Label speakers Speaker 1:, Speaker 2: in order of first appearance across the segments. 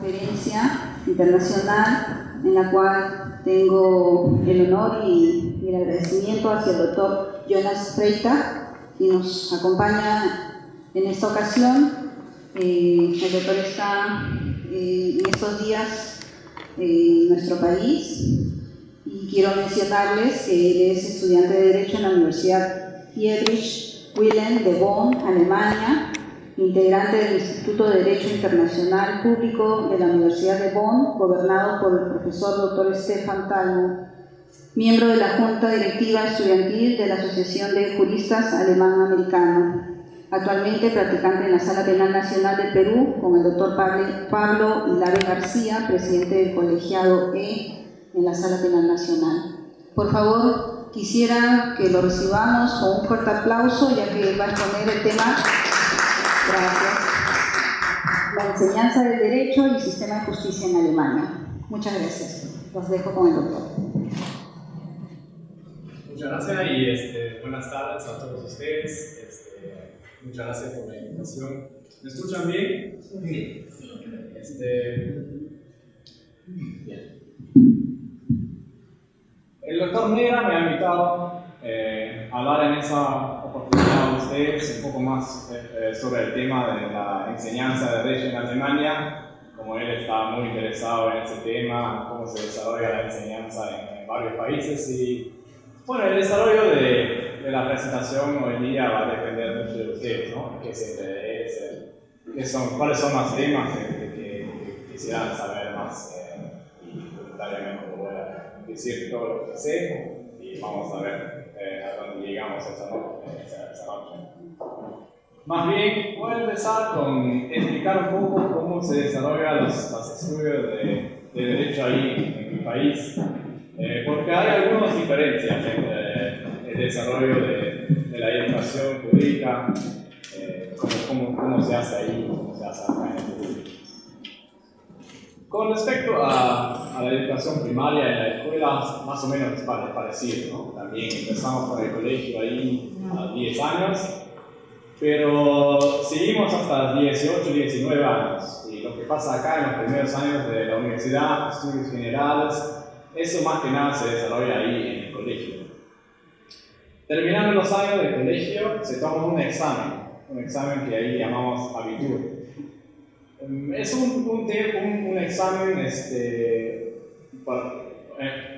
Speaker 1: conferencia internacional en la cual tengo el honor y el agradecimiento hacia el doctor Jonas Freita, que nos acompaña en esta ocasión. El doctor está en estos días en nuestro país y quiero mencionarles que él es estudiante de Derecho en la Universidad Friedrich Wilhelm de Bonn, Alemania, integrante del Instituto de Derecho Internacional Público de la Universidad de Bonn, gobernado por el profesor Dr. Stefan Talmo, miembro de la Junta Directiva Estudiantil de la Asociación de Juristas Alemán-Americano, actualmente practicante en la Sala Penal Nacional del Perú, con el doctor Pablo Hilare García, presidente del colegiado E en la Sala Penal Nacional. Por favor, quisiera que lo recibamos con un fuerte aplauso, ya que va a exponer el tema. Gracias. La enseñanza del derecho y el sistema de justicia en Alemania. Muchas gracias. Los dejo con el doctor.
Speaker 2: Muchas gracias y buenas tardes a todos ustedes. Muchas gracias por la invitación. ¿Me escuchan bien? Sí. Bien. El doctor Nera me ha invitado a hablar en esa oportunidad a ustedes un poco más sobre el tema de la enseñanza de derecho en Alemania. Como él está muy interesado en ese tema, cómo se desarrolla la enseñanza en varios países. Y bueno, el desarrollo de la presentación hoy día va a depender mucho de ustedes, ¿no? ¿Qué se interesa? ¿Cuáles son los temas que quisieran saber más? Y voluntariamente voy a decir todo lo que sé y vamos a ver a dónde llegamos esa noche. Más bien, voy a empezar con explicar un poco cómo se desarrollan los estudios de derecho ahí en mi país, porque hay algunas diferencias entre el desarrollo de la educación jurídica, cómo se hace ahí, cómo se hace acá en el Perú. Con respecto a la educación primaria en la escuela, más o menos es parecido, ¿no? También empezamos con el colegio ahí a 10 años, pero seguimos hasta los 18, 19 años. Y lo que pasa acá en los primeros años de la universidad, estudios generales, eso más que nada se desarrolla ahí en el colegio. Terminando los años de colegio, se toma un examen que ahí llamamos abitur. Es un examen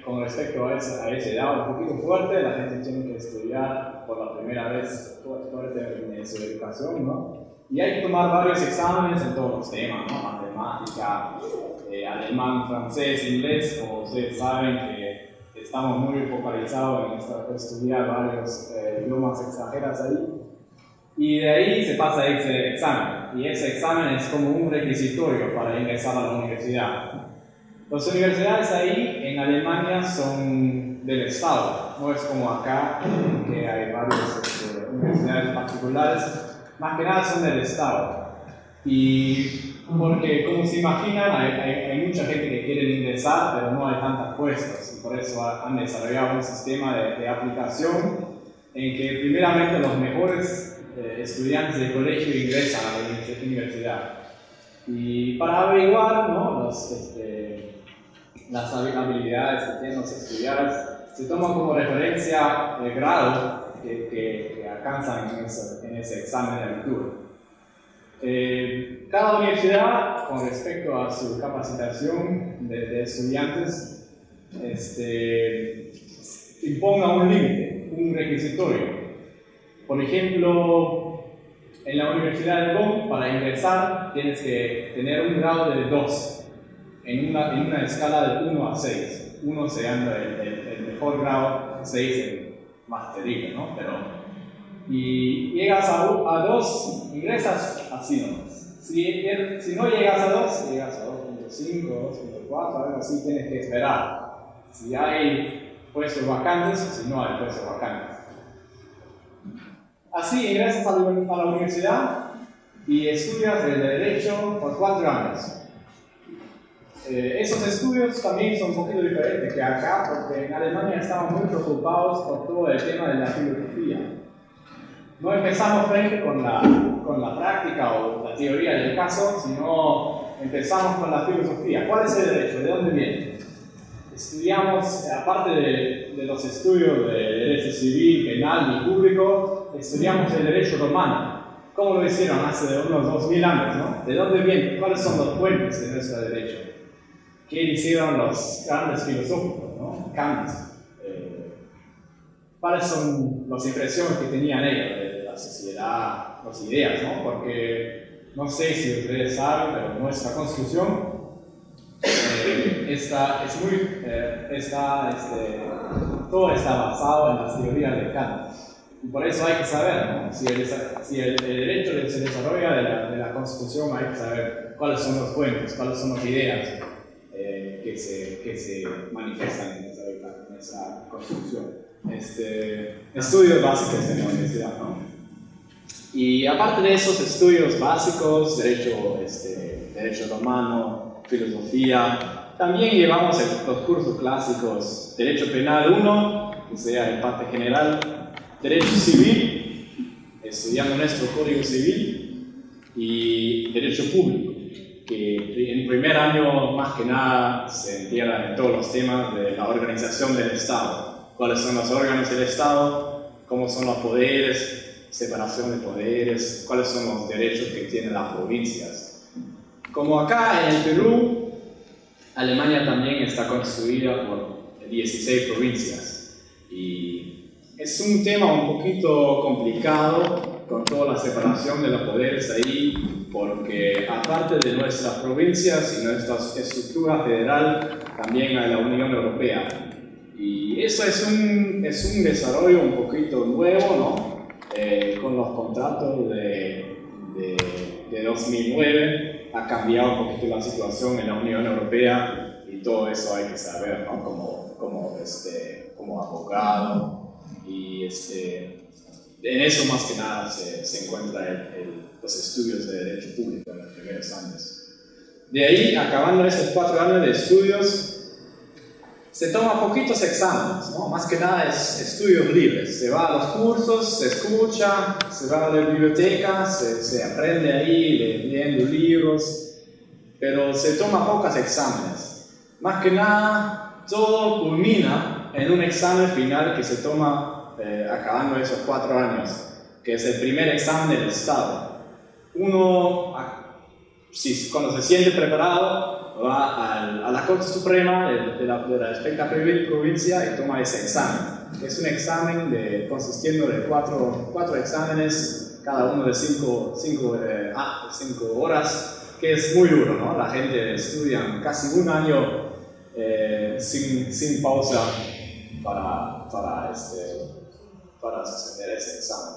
Speaker 2: con respecto a esa edad un poquito fuerte. La gente tiene que estudiar por la primera vez fuerte en su educación, ¿no? Y hay que tomar varios exámenes en todos los temas, ¿no? Matemática, alemán, francés, inglés. Como ustedes saben que estamos muy focalizados en estudiar varios idiomas extranjeros ahí. Y de ahí se pasa ese examen. Y ese examen es como un requisitorio para ingresar a la universidad. Las universidades ahí en Alemania son del Estado, no es como acá, que hay varias universidades particulares, más que nada son del Estado. Y porque, como se imaginan, hay mucha gente que quiere ingresar, pero no hay tantas puestos, y por eso han desarrollado un sistema de aplicación en que primeramente los mejores estudiantes de colegio ingresan a la universidad. Y para averiguar, ¿no?, las habilidades que tienen los estudiantes, se toma como referencia el grado que alcanzan en ese examen de abitur. Cada universidad, con respecto a su capacitación de estudiantes, imponga un límite, un requisitorio. Por ejemplo, en la Universidad de Bonn, para ingresar, tienes que tener un grado de 2, en una escala de 1 a 6. 1 siendo el mejor grado, 6 el más terrible, ¿no? Y llegas a 2, ingresas así nomás. Si no llegas a 2, llegas a 2.5, 2.4, algo así, tienes que esperar. Si hay puestos vacantes o si no hay puestos vacantes. Así ingresas a la universidad y estudias el derecho por 4 años. Esos estudios también son un poquito diferentes que acá, porque en Alemania estamos muy preocupados por todo el tema de la filosofía. No empezamos frente con la práctica o la teoría del caso, sino empezamos con la filosofía. ¿Cuál es el derecho? ¿De dónde viene? Estudiamos, aparte de los estudios de derecho civil, penal y público, estudiamos el derecho romano. ¿Cómo lo hicieron hace unos 2000 años? ¿No? ¿De dónde viene? ¿Cuáles son los fuentes de nuestro derecho? ¿Qué hicieron los grandes filósofos, ¿no? Kant. ¿Cuáles son las impresiones que tenían ellos de la sociedad, las ideas, ¿no? Porque no sé si ustedes saben, pero nuestra Constitución todo está basado en las teorías de Kant. Y por eso hay que saber, ¿no? Si el derecho se desarrolla de la Constitución, hay que saber cuáles son los fuentes, cuáles son las ideas que se manifiestan en esa Constitución. Estudios básicos en la universidad, ¿no? Y aparte de esos estudios básicos, derecho romano, filosofía, también llevamos los cursos clásicos, Derecho Penal 1, que sería en parte general, Derecho Civil, estudiando nuestro Código Civil, y Derecho Público, que en primer año más que nada se entierra en todos los temas de la organización del Estado. Cuáles son los órganos del Estado, cómo son los poderes, separación de poderes, cuáles son los derechos que tienen las provincias. Como acá en el Perú, Alemania también está constituida por 16 provincias. Y es un tema un poquito complicado con toda la separación de los poderes ahí, porque aparte de nuestras provincias y nuestra estructura federal, también hay la Unión Europea. Y eso es un desarrollo un poquito nuevo, ¿no? Con los contratos de 2009 ha cambiado un poquito la situación en la Unión Europea y todo eso hay que saber, ¿no? Como abogado. Y en eso más que nada se encuentran los estudios de Derecho Público en los primeros años. De ahí, acabando esos 4 años de estudios, se toma poquitos exámenes, ¿no? Más que nada es estudios libres. Se va a los cursos, se escucha, se va a la biblioteca, se aprende ahí leyendo libros, pero se toma pocos exámenes. Más que nada, todo culmina en un examen final que se toma acabando esos 4 años, que es el primer examen del Estado. Uno, cuando se siente preparado, va a la Corte Suprema de la respectiva provincia y toma ese examen. Es un examen consistiendo de 4 exámenes, cada uno de 5 horas, que es muy duro, ¿no? La gente estudia casi un año sin pausa para suceder ese examen.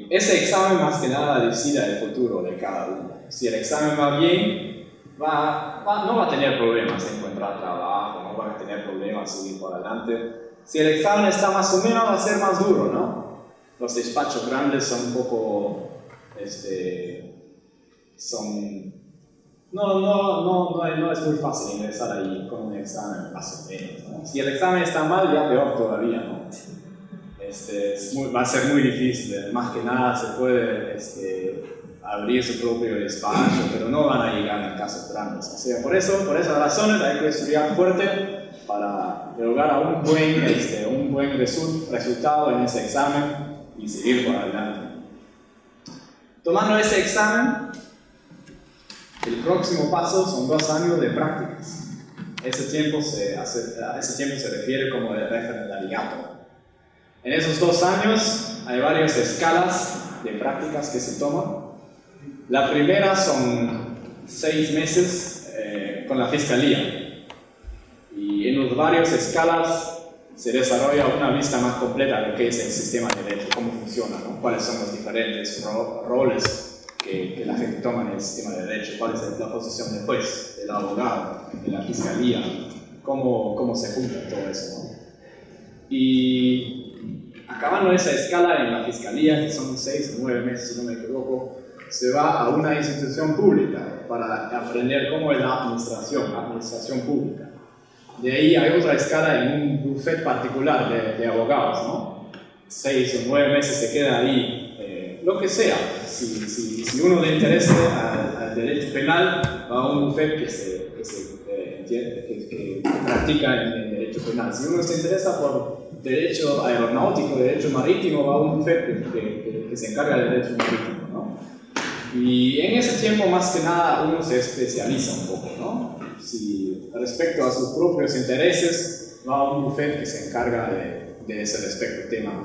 Speaker 2: Ese examen más que nada decide el futuro de cada uno. Si el examen va bien, no va a tener problemas en encontrar trabajo, no va a tener problemas en seguir por adelante. Si el examen está más o menos, va a ser más duro, ¿no? Los despachos grandes son un poco, no es muy fácil ingresar ahí con un examen más o menos, ¿no? Si el examen está mal, ya peor todavía, ¿no? Va a ser muy difícil, más que nada se puede abrir su propio despacho, pero no van a llegar en casos grandes. O sea, por esas razones hay que estudiar fuerte para lograr a un buen resultado en ese examen y seguir por adelante. Tomando ese examen, el próximo paso son 2 años de prácticas. A ese tiempo se refiere como el referendariato. En esos 2 años hay varias escalas de prácticas que se toman. La primera son 6 meses con la fiscalía, y en las varias escalas se desarrolla una vista más completa de lo que es el sistema de derecho, cómo funciona, ¿no? Cuáles son los diferentes roles que la gente toma en el sistema de derecho, cuál es la posición del juez, del abogado, de la fiscalía, cómo se junta todo eso, ¿no? Y acabando esa escala en la fiscalía, que son 6 o 9 meses si no me equivoco, se va a una institución pública para aprender cómo es la administración pública. De ahí hay otra escala en un bufete particular de abogados, ¿no? 6 o 9 meses se queda ahí, lo que sea. Si uno le interesa al derecho penal va a un bufete que practica en derecho penal. Si uno se interesa por derecho aeronáutico, derecho marítimo, va a un bufete que se encarga del derecho marítimo, ¿no? Y en ese tiempo, más que nada, uno se especializa un poco, ¿no? Si respecto a sus propios intereses, va a un bufete que se encarga de ese respecto tema.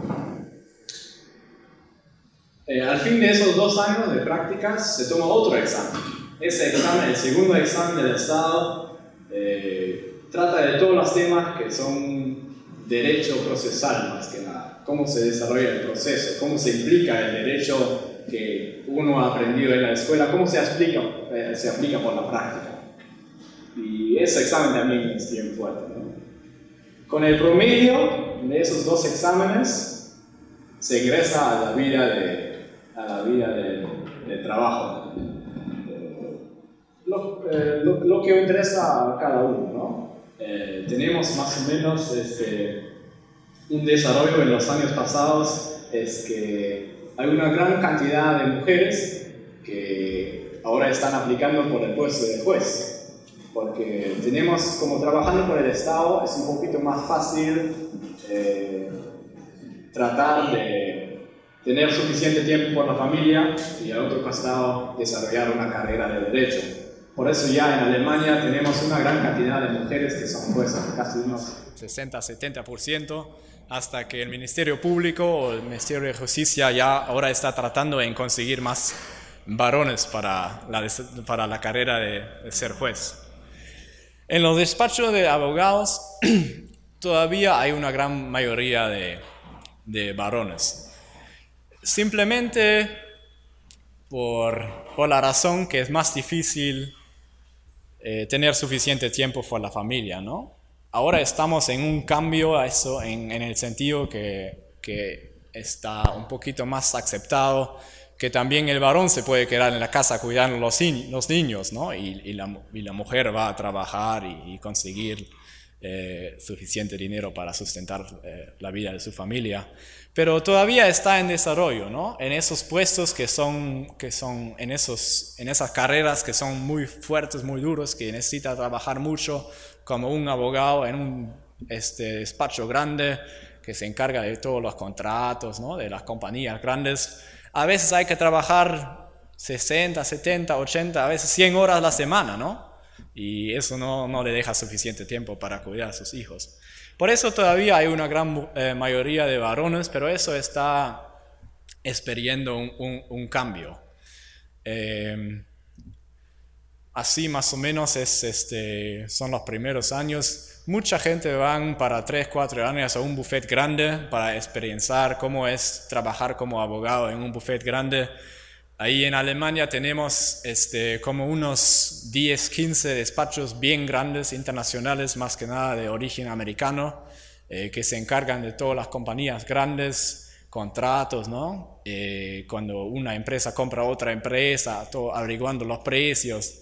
Speaker 2: Al fin de esos 2 años de prácticas se toma otro examen. Ese examen, el segundo examen del Estado, trata de todos los temas que son derecho procesal más que nada. Cómo se desarrolla el proceso, cómo se implica el derecho que uno ha aprendido en la escuela, cómo se aplica por la práctica. Y ese examen también es bien fuerte, ¿no? Con el promedio de esos 2 exámenes se ingresa a la vida del trabajo. Lo que interesa a cada uno, ¿no? Tenemos más o menos un desarrollo en los años pasados, es que hay una gran cantidad de mujeres que ahora están aplicando por el puesto de juez, porque tenemos, como trabajando por el Estado, es un poquito más fácil tratar de tener suficiente tiempo por la familia y al otro costado desarrollar una carrera de derecho. Por eso ya en Alemania tenemos una gran cantidad de mujeres que son juezas, casi unos 60-70%, hasta que el Ministerio Público o el Ministerio de Justicia ya ahora está tratando de conseguir más varones para la carrera de ser juez. En los despachos de abogados todavía hay una gran mayoría de varones. Simplemente por la razón que es más difícil tener suficiente tiempo por la familia, ¿no? Ahora estamos en un cambio a eso, en el sentido que está un poquito más aceptado, que también el varón se puede quedar en la casa cuidando los niños, ¿no? Y la mujer va a trabajar y conseguir suficiente dinero para sustentar la vida de su familia. Pero todavía está en desarrollo, ¿no? En esos puestos que son en esas carreras que son muy fuertes, muy duros, que necesita trabajar mucho, como un abogado en un despacho grande que se encarga de todos los contratos, ¿no? De las compañías grandes. A veces hay que trabajar 60, 70, 80, a veces 100 horas a la semana, ¿no? Y eso no le deja suficiente tiempo para cuidar a sus hijos. Por eso todavía hay una gran mayoría de varones, pero eso está experiendo un cambio. Así más o menos son los primeros años. Mucha gente van para 3, 4 años a un buffet grande para experienciar cómo es trabajar como abogado en un buffet grande. Ahí en Alemania tenemos como unos 10, 15 despachos bien grandes, internacionales, más que nada de origen americano, que se encargan de todas las compañías grandes, contratos, ¿no? Cuando una empresa compra a otra empresa, todo averiguando los precios,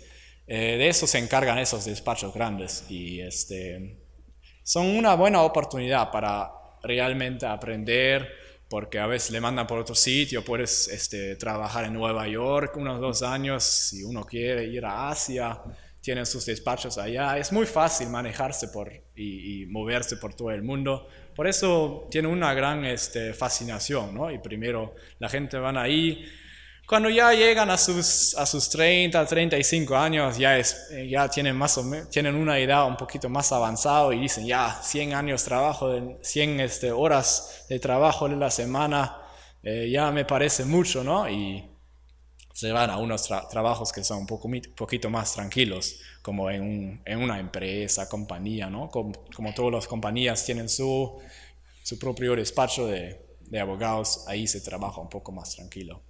Speaker 2: de eso se encargan esos despachos grandes y son una buena oportunidad para realmente aprender, porque a veces le mandan por otro sitio, puedes trabajar en Nueva York unos 2 años, si uno quiere ir a Asia, tienen sus despachos allá, es muy fácil manejarse y moverse por todo el mundo, por eso tiene una gran fascinación, ¿no? Y primero la gente van ahí, cuando ya llegan a sus 30, 35 años, ya tienen tienen una edad un poquito más avanzada y dicen, ya, 100 años trabajo, 100 horas de trabajo en la semana, ya me parece mucho, ¿no? Y se van a unos trabajos que son un poquito más tranquilos, como en una empresa, compañía, ¿no? Como todas las compañías tienen su propio despacho de abogados, ahí se trabaja un poco más tranquilo.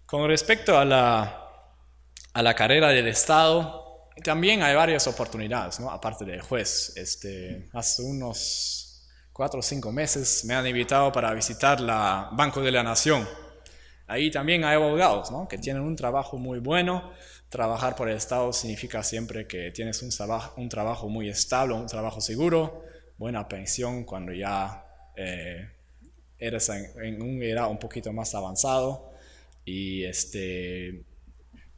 Speaker 2: Con respecto a la carrera del Estado, también hay varias oportunidades, ¿no? Aparte de juez. Hace unos 4 o 5 meses me han invitado para visitar la Banco de la Nación. Ahí también hay abogados, ¿no? Que tienen un trabajo muy bueno. Trabajar por el Estado significa siempre que tienes un trabajo muy estable, un trabajo seguro, buena pensión cuando ya eres en una edad un poquito más avanzado. Y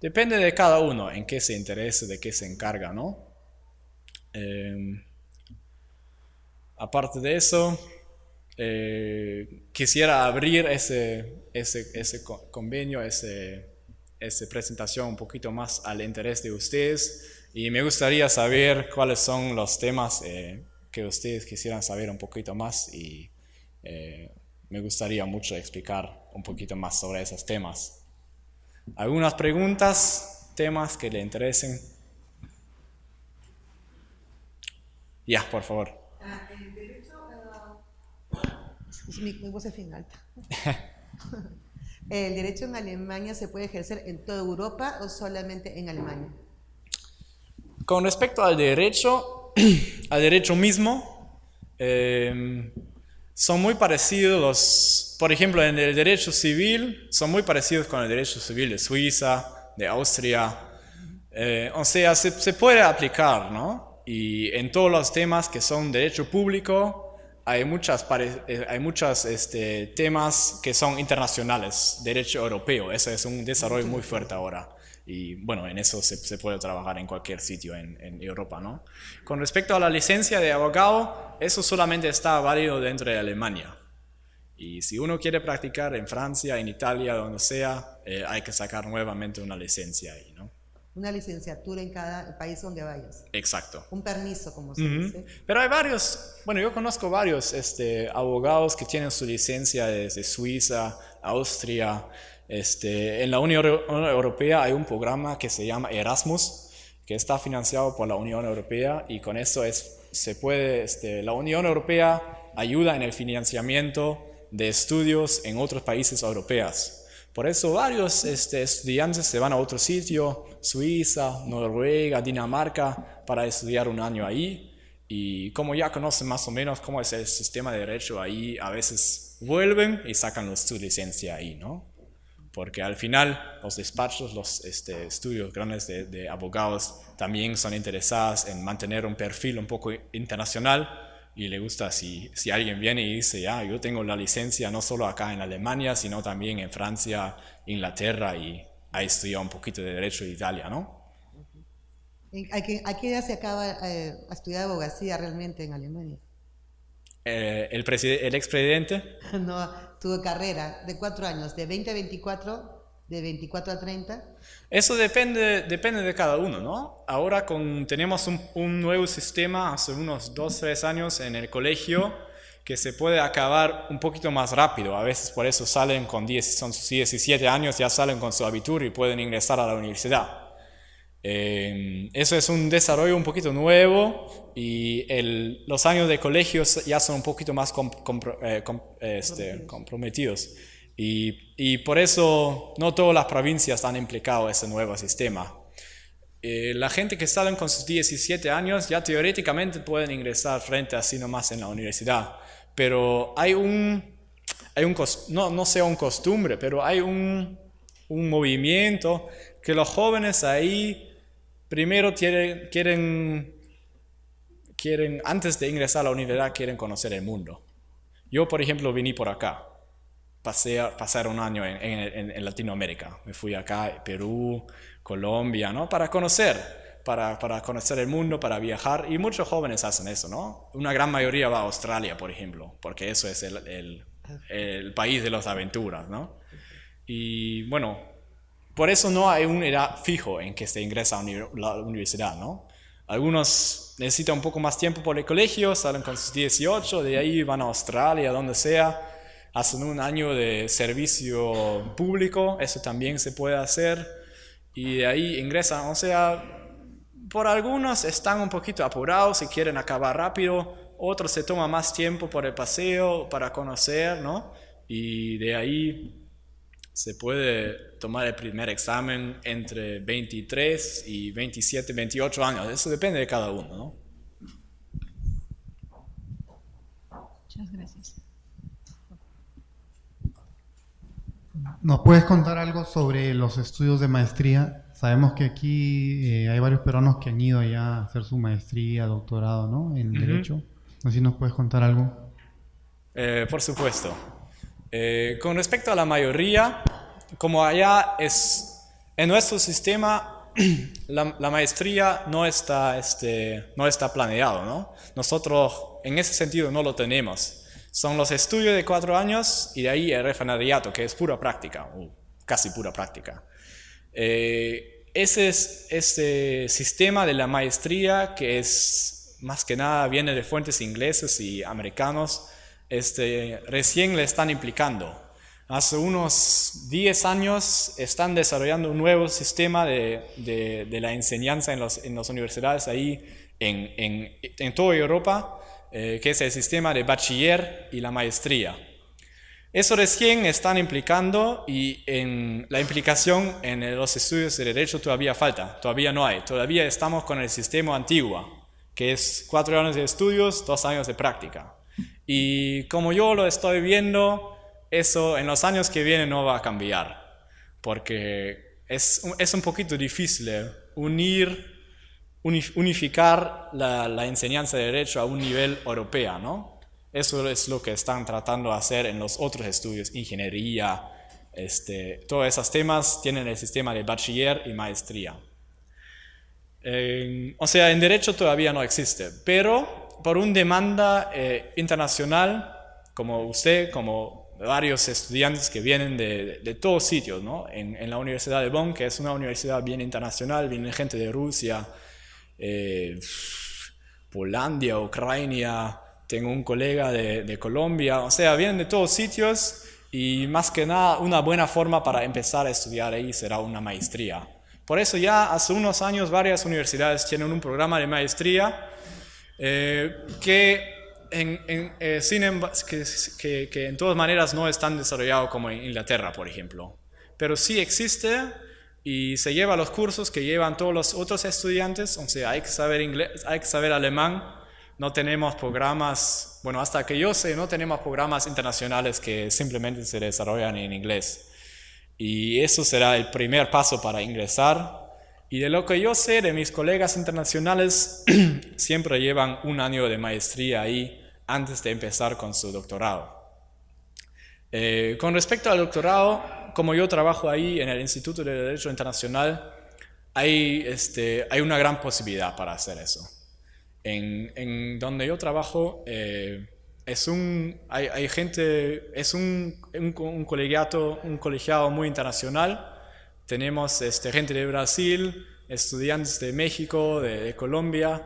Speaker 3: depende de cada uno en qué se interese, de qué se encarga, ¿no? Aparte de eso, quisiera abrir ese convenio, esa presentación un poquito más al interés de ustedes, y me gustaría saber cuáles son los temas que ustedes quisieran saber un poquito más, y me gustaría mucho explicar un poquito más sobre esos temas. ¿Algunas preguntas, temas que le interesen? Ya, por favor.
Speaker 4: El derecho mi voz es bien alta. ¿El derecho en Alemania se puede ejercer en toda Europa o solamente en Alemania?
Speaker 3: Con respecto al derecho mismo, son muy parecidos por ejemplo, en el derecho civil, son muy parecidos con el derecho civil de Suiza, de Austria. O sea, se puede aplicar, ¿no? Y en todos los temas que son derecho público, hay muchos temas que son internacionales, derecho europeo. Ese es un desarrollo muy fuerte ahora. Y bueno, en eso se puede trabajar en cualquier sitio en Europa, ¿no? Con respecto a la licencia de abogado, eso solamente está válido dentro de Alemania. Y si uno quiere practicar en Francia, en Italia, donde sea, hay que sacar nuevamente una licencia ahí, ¿no?
Speaker 4: Una licenciatura en cada país donde vayas.
Speaker 3: Exacto.
Speaker 4: Un permiso, como se dice.
Speaker 3: Pero hay varios, bueno, yo conozco varios abogados que tienen su licencia desde Suiza, Austria. En la Unión Europea hay un programa que se llama Erasmus, que está financiado por la Unión Europea, y con eso la Unión Europea ayuda en el financiamiento de estudios en otros países europeos. Por eso varios estudiantes se van a otro sitio, Suiza, Noruega, Dinamarca, para estudiar un año ahí. Y como ya conocen más o menos cómo es el sistema de derecho ahí, a veces vuelven y sacan su licencia ahí, ¿no? Porque al final los despachos, los estudios grandes de abogados también son interesados en mantener un perfil un poco internacional, y le gusta si alguien viene y dice, ya, yo tengo la licencia no solo acá en Alemania, sino también en Francia, Inglaterra, y ahí estudiado un poquito de derecho de Italia, ¿no?
Speaker 4: ¿A qué edad se acaba a estudiar abogacía realmente en Alemania?
Speaker 3: El expresidente.
Speaker 4: No, tu carrera de 4 años, de 20 a 24, de 24 a 30.
Speaker 3: Eso depende de cada uno, ¿no? Ahora tenemos un nuevo sistema hace unos 2-3 años en el colegio que se puede acabar un poquito más rápido. A veces por eso salen son 17 años, ya salen con su abitur y pueden ingresar a la universidad. Eso es un desarrollo un poquito nuevo, y los años de colegio ya son un poquito más comprometidos. Y por eso no todas las provincias han implicado ese nuevo sistema. La gente que salen con sus 17 años ya teóricamente pueden ingresar frente así nomás en la universidad. Pero no sea un costumbre, pero hay un movimiento que los jóvenes ahí primero quieren, antes de ingresar a la universidad, quieren conocer el mundo. Yo, por ejemplo, vine por acá. Pasar un año en Latinoamérica. Me fui acá, Perú, Colombia, ¿no? Para conocer el mundo, para viajar. Y muchos jóvenes hacen eso, ¿no? Una gran mayoría va a Australia, por ejemplo, porque eso es el país de las aventuras, ¿no? Y bueno, por eso no hay una edad fijo en que se ingresa a la universidad, ¿no? Algunos necesitan un poco más tiempo por el colegio, salen con sus 18, de ahí van a Australia, donde sea. Hacen un año de servicio público, eso también se puede hacer, y de ahí ingresan. O sea, por algunos están un poquito apurados y quieren acabar rápido, otros se toman más tiempo por el paseo para conocer, ¿no? Y de ahí se puede tomar el primer examen entre 23 y 27, 28 años, eso depende de cada uno, ¿no?
Speaker 5: Muchas gracias.
Speaker 6: ¿Nos puedes contar algo sobre los estudios de maestría? Sabemos que aquí hay varios peruanos que han ido allá a hacer su maestría, doctorado, ¿no? En Derecho. No sé si nos puedes contar algo.
Speaker 3: Por supuesto. Con respecto a la mayoría, como allá es En nuestro sistema, la maestría no está planeado, ¿no? Nosotros, en ese sentido, no lo tenemos. Son los estudios de 4 años y de ahí el refinariato, que es pura práctica, o casi pura práctica. Ese sistema de la maestría, que es más que nada viene de fuentes ingleses y americanos, recién le están implicando. Hace unos 10 años están desarrollando un nuevo sistema de la enseñanza en las universidades ahí en toda Europa, que es el sistema de bachiller y la maestría. Eso recién están implicando y en la implicación en los estudios de derecho todavía falta, todavía no hay. Todavía estamos con el sistema antiguo, que es 4 años de estudios, 2 años de práctica. Y como yo lo estoy viendo, eso en los años que vienen no va a cambiar, porque es un poquito difícil unificar la enseñanza de derecho a un nivel europeo, ¿no? Eso es lo que están tratando de hacer en los otros estudios, ingeniería, todos esos temas tienen el sistema de bachiller y maestría. O sea, en derecho todavía no existe, pero por una demanda internacional, como usted, como varios estudiantes que vienen de todos sitios, ¿no? En la Universidad de Bonn, que es una universidad bien internacional, viene gente de Rusia, Polandia, Ucrania, tengo un colega de Colombia, o sea, vienen de todos sitios y más que nada una buena forma para empezar a estudiar ahí será una maestría. Por eso ya hace unos años varias universidades tienen un programa de maestría que en todas maneras no es tan desarrollado como en Inglaterra, por ejemplo. Pero sí existe y se lleva los cursos que llevan todos los otros estudiantes, o sea, hay que saber inglés, hay que saber alemán. No tenemos programas, bueno, hasta que yo sé, no tenemos programas internacionales que simplemente se desarrollan en inglés. Y eso será el primer paso para ingresar. Y de lo que yo sé de mis colegas internacionales, siempre llevan 1 año de maestría ahí antes de empezar con su doctorado. Con respecto al doctorado, como yo trabajo ahí en el Instituto de Derecho Internacional, hay una gran posibilidad para hacer eso. En donde yo trabajo es un colegiado muy internacional. Tenemos gente de Brasil, estudiantes de México, de Colombia,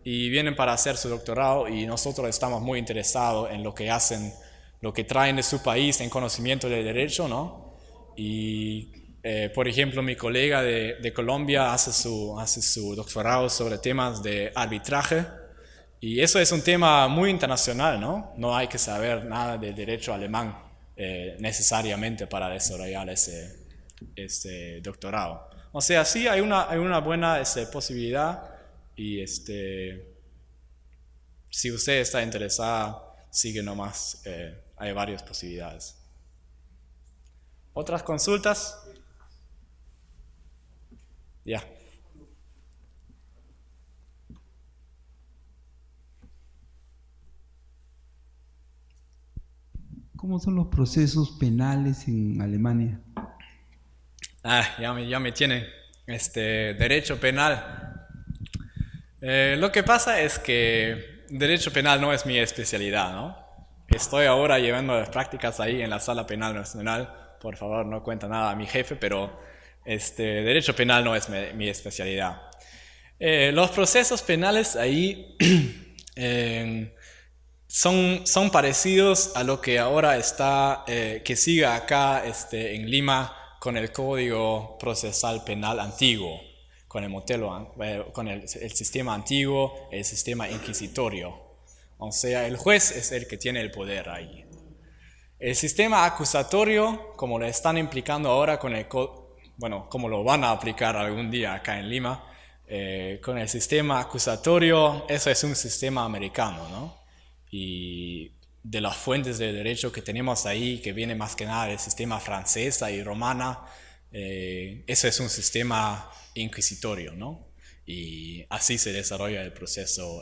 Speaker 3: y vienen para hacer su doctorado y nosotros estamos muy interesados en lo que hacen, lo que traen de su país en conocimiento del derecho, ¿no? Y por ejemplo, mi colega de Colombia hace su doctorado sobre temas de arbitraje y eso es un tema muy internacional, ¿no? No hay que saber nada de derecho alemán necesariamente para desarrollar ese doctorado. O sea, sí hay una buena posibilidad y si usted está interesada, sigue nomás, hay varias posibilidades. ¿Otras consultas? Ya.
Speaker 7: ¿Cómo son los procesos penales en Alemania?
Speaker 3: Ya me tiene derecho penal. Lo que pasa es que derecho penal no es mi especialidad, ¿no? Estoy ahora llevando las prácticas ahí en la Sala Penal Nacional. Por favor, no cuenta nada a mi jefe, pero derecho penal no es mi especialidad. Los procesos penales ahí son parecidos a lo que ahora está, que sigue acá en Lima con el Código Procesal Penal antiguo, con el modelo, con el sistema antiguo, el sistema inquisitorio. O sea, el juez es el que tiene el poder ahí. El sistema acusatorio, como lo están implicando ahora con como lo van a aplicar algún día acá en Lima, con el sistema acusatorio, eso es un sistema americano, ¿no? Y de las fuentes de derecho que tenemos ahí, que viene más que nada del sistema francesa y romana, eso es un sistema inquisitorio, ¿no? Y así se desarrolla el proceso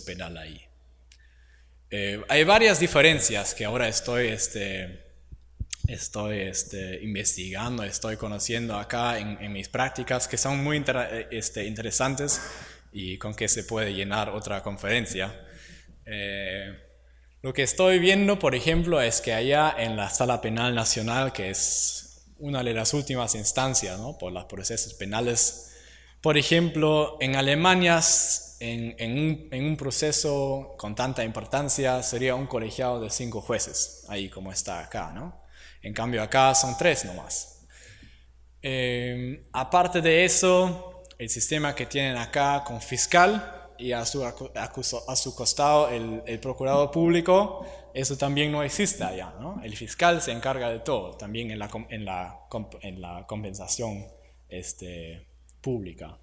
Speaker 3: penal ahí. Hay varias diferencias que ahora estoy estoy investigando, estoy conociendo acá en mis prácticas, que son muy interesantes y con que se puede llenar otra conferencia. Lo que estoy viendo, por ejemplo, es que allá en la Sala Penal Nacional, que es una de las últimas instancias, ¿no?, por los procesos penales, por ejemplo, en Alemania, en un proceso con tanta importancia, sería un colegiado de 5 jueces, ahí como está acá, ¿no? En cambio acá son 3 nomás. Aparte de eso, el sistema que tienen acá con fiscal y a su costado el procurador público, eso también no existe allá, ¿no? El fiscal se encarga de todo, también en la compensación pública.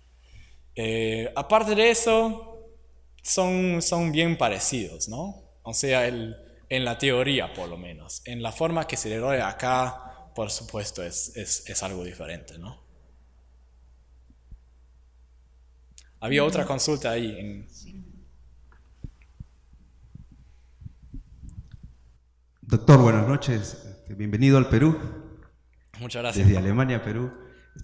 Speaker 3: Aparte de eso, son bien parecidos, ¿no? O sea, en la teoría por lo menos. En la forma que se desarrolla acá, por supuesto, es algo diferente, ¿no? Había otra consulta ahí.
Speaker 7: Doctor, buenas noches. Bienvenido al Perú.
Speaker 3: Muchas gracias.
Speaker 7: Desde Alemania a Perú.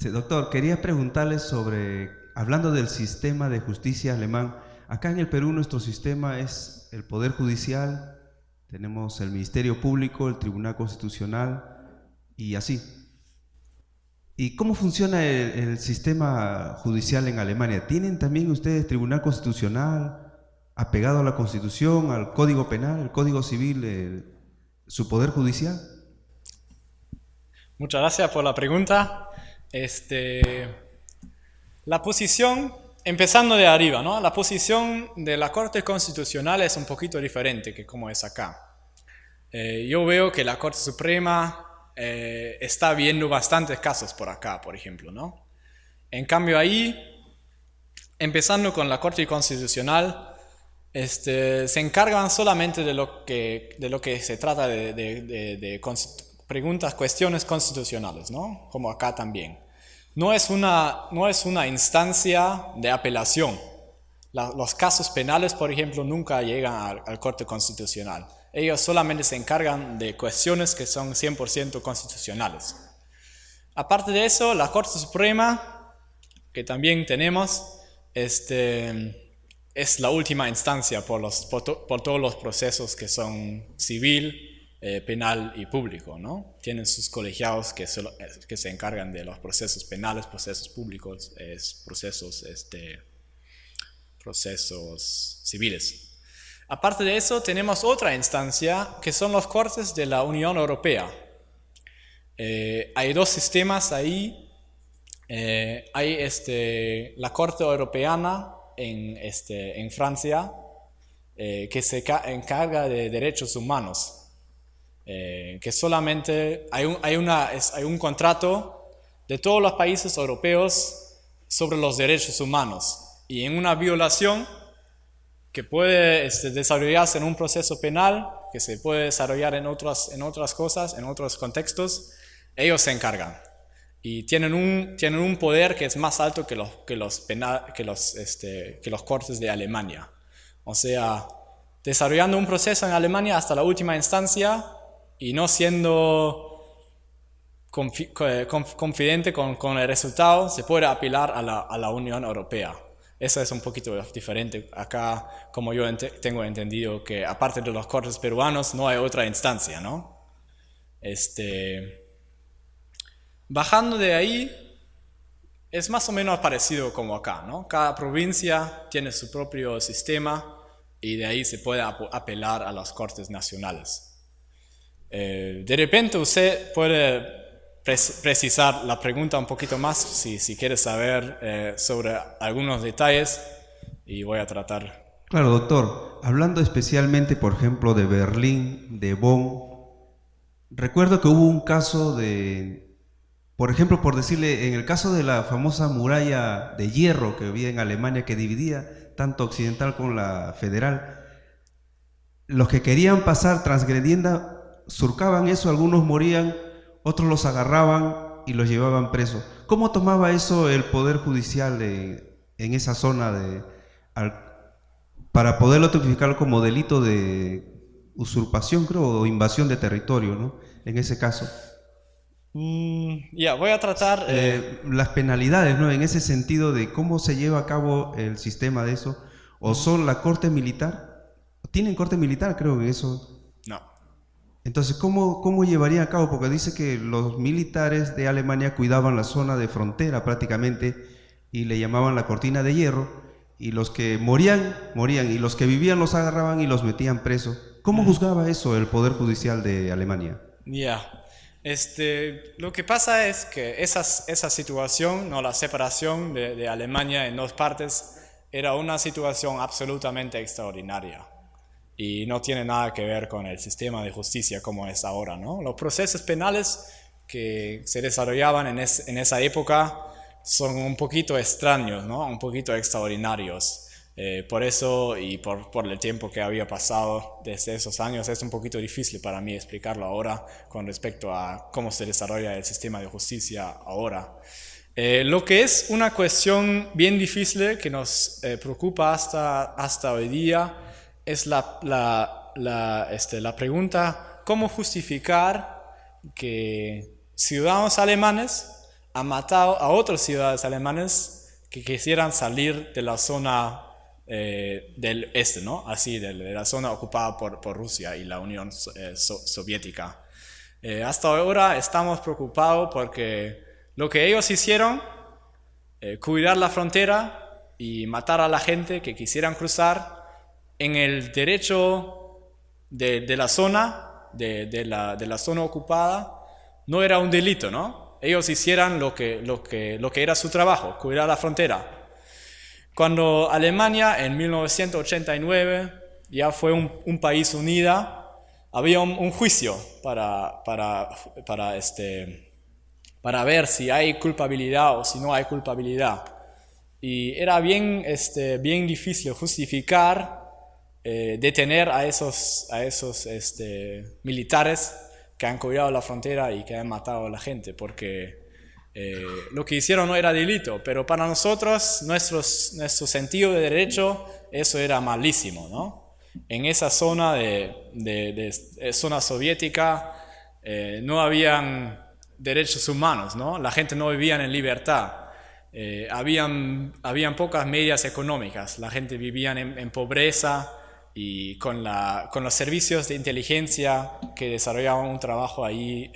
Speaker 7: Doctor, quería preguntarle sobre, hablando del sistema de justicia alemán, acá en el Perú nuestro sistema es el Poder Judicial, tenemos el Ministerio Público, el Tribunal Constitucional y así. ¿Y cómo funciona el sistema judicial en Alemania? ¿Tienen también ustedes Tribunal Constitucional apegado a la Constitución, al Código Penal, el Código Civil, su Poder Judicial?
Speaker 3: Muchas gracias por la pregunta. La posición, empezando de arriba, ¿no? La posición de la Corte Constitucional es un poquito diferente que como es acá. Yo veo que la Corte Suprema está viendo bastantes casos por acá, por ejemplo, ¿no? En cambio ahí, empezando con la Corte Constitucional, se encargan solamente de lo que se trata de cuestiones constitucionales, ¿no? Como acá también. No es una instancia de apelación. Los casos penales, por ejemplo, nunca llegan al Corte Constitucional. Ellos solamente se encargan de cuestiones que son 100% constitucionales. Aparte de eso, la Corte Suprema, que también tenemos, es la última instancia por todos los procesos que son civil, penal y público, ¿no? Tienen sus colegiados que se encargan de los procesos penales, procesos públicos, procesos civiles. Aparte de eso, tenemos otra instancia que son los cortes de la Unión Europea. Hay 2 sistemas ahí. Hay la Corte Europeana en Francia, que se encarga de derechos humanos. Que solamente hay un contrato de todos los países europeos sobre los derechos humanos, y en una violación que puede desarrollarse en un proceso penal, que se puede desarrollar en otras cosas, en otros contextos, ellos se encargan y tienen un poder que es más alto que los cortes de Alemania. O sea, desarrollando un proceso en Alemania hasta la última instancia y no siendo confidente con el resultado, se puede apelar a la Unión Europea. Eso es un poquito diferente. Acá, como yo tengo entendido, que aparte de los cortes peruanos no hay otra instancia, ¿no? Bajando de ahí, es más o menos parecido como acá, ¿no? Cada provincia tiene su propio sistema y de ahí se puede apelar a las cortes nacionales. De repente usted puede precisar la pregunta un poquito más si quiere saber sobre algunos detalles, y voy a tratar.
Speaker 7: Claro, doctor. Hablando especialmente, por ejemplo, de Berlín, de Bonn, recuerdo que hubo un caso por ejemplo, por decirle, en el caso de la famosa muralla de hierro que había en Alemania, que dividía tanto occidental como la federal, los que querían pasar transgrediendo surcaban eso, algunos morían, otros los agarraban y los llevaban presos. ¿Cómo tomaba eso el Poder Judicial en esa zona para poderlo tipificar como delito de usurpación, creo, o invasión de territorio, ¿no? En ese caso.
Speaker 3: Voy a tratar...
Speaker 7: las penalidades, ¿no? En ese sentido de cómo se lleva a cabo el sistema de eso, o son la corte militar, tienen corte militar, creo que eso.
Speaker 3: No.
Speaker 7: Entonces, ¿cómo llevaría a cabo? Porque dice que los militares de Alemania cuidaban la zona de frontera prácticamente y le llamaban la cortina de hierro, y los que morían, y los que vivían los agarraban y los metían presos. ¿Cómo juzgaba eso el Poder Judicial de Alemania?
Speaker 3: Lo que pasa es que esa situación, ¿no? La separación de Alemania en dos partes, era una situación absolutamente extraordinaria y no tiene nada que ver con el sistema de justicia como es ahora, ¿no? Los procesos penales que se desarrollaban en esa época son un poquito extraños, ¿no? Un poquito extraordinarios. Por eso y por el tiempo que había pasado desde esos años, es un poquito difícil para mí explicarlo ahora con respecto a cómo se desarrolla el sistema de justicia ahora. Lo que es una cuestión bien difícil que nos preocupa hasta hoy día es la pregunta: ¿cómo justificar que ciudadanos alemanes han matado a otros ciudadanos alemanes que quisieran salir de la zona del este, ¿no? Así, de la zona ocupada por Rusia y la Unión Soviética? Hasta ahora estamos preocupados porque lo que ellos hicieron, cuidar la frontera y matar a la gente que quisieran cruzar en el derecho de la zona, de la zona ocupada, no era un delito, ¿no? Ellos hicieran lo que era su trabajo, cuidar la frontera. Cuando Alemania en 1989 ya fue un país unida, había un juicio para ver si hay culpabilidad o si no hay culpabilidad. Y era bien difícil justificar detener a esos militares que han cuidado la frontera y que han matado a la gente, porque lo que hicieron no era delito, pero para nosotros, nuestro sentido de derecho, eso era malísimo, ¿no? En esa zona zona soviética no habían derechos humanos, ¿no? La gente no vivía en libertad. Habían pocas medidas económicas, la gente vivía en pobreza, y con los servicios de inteligencia que desarrollaban un trabajo ahí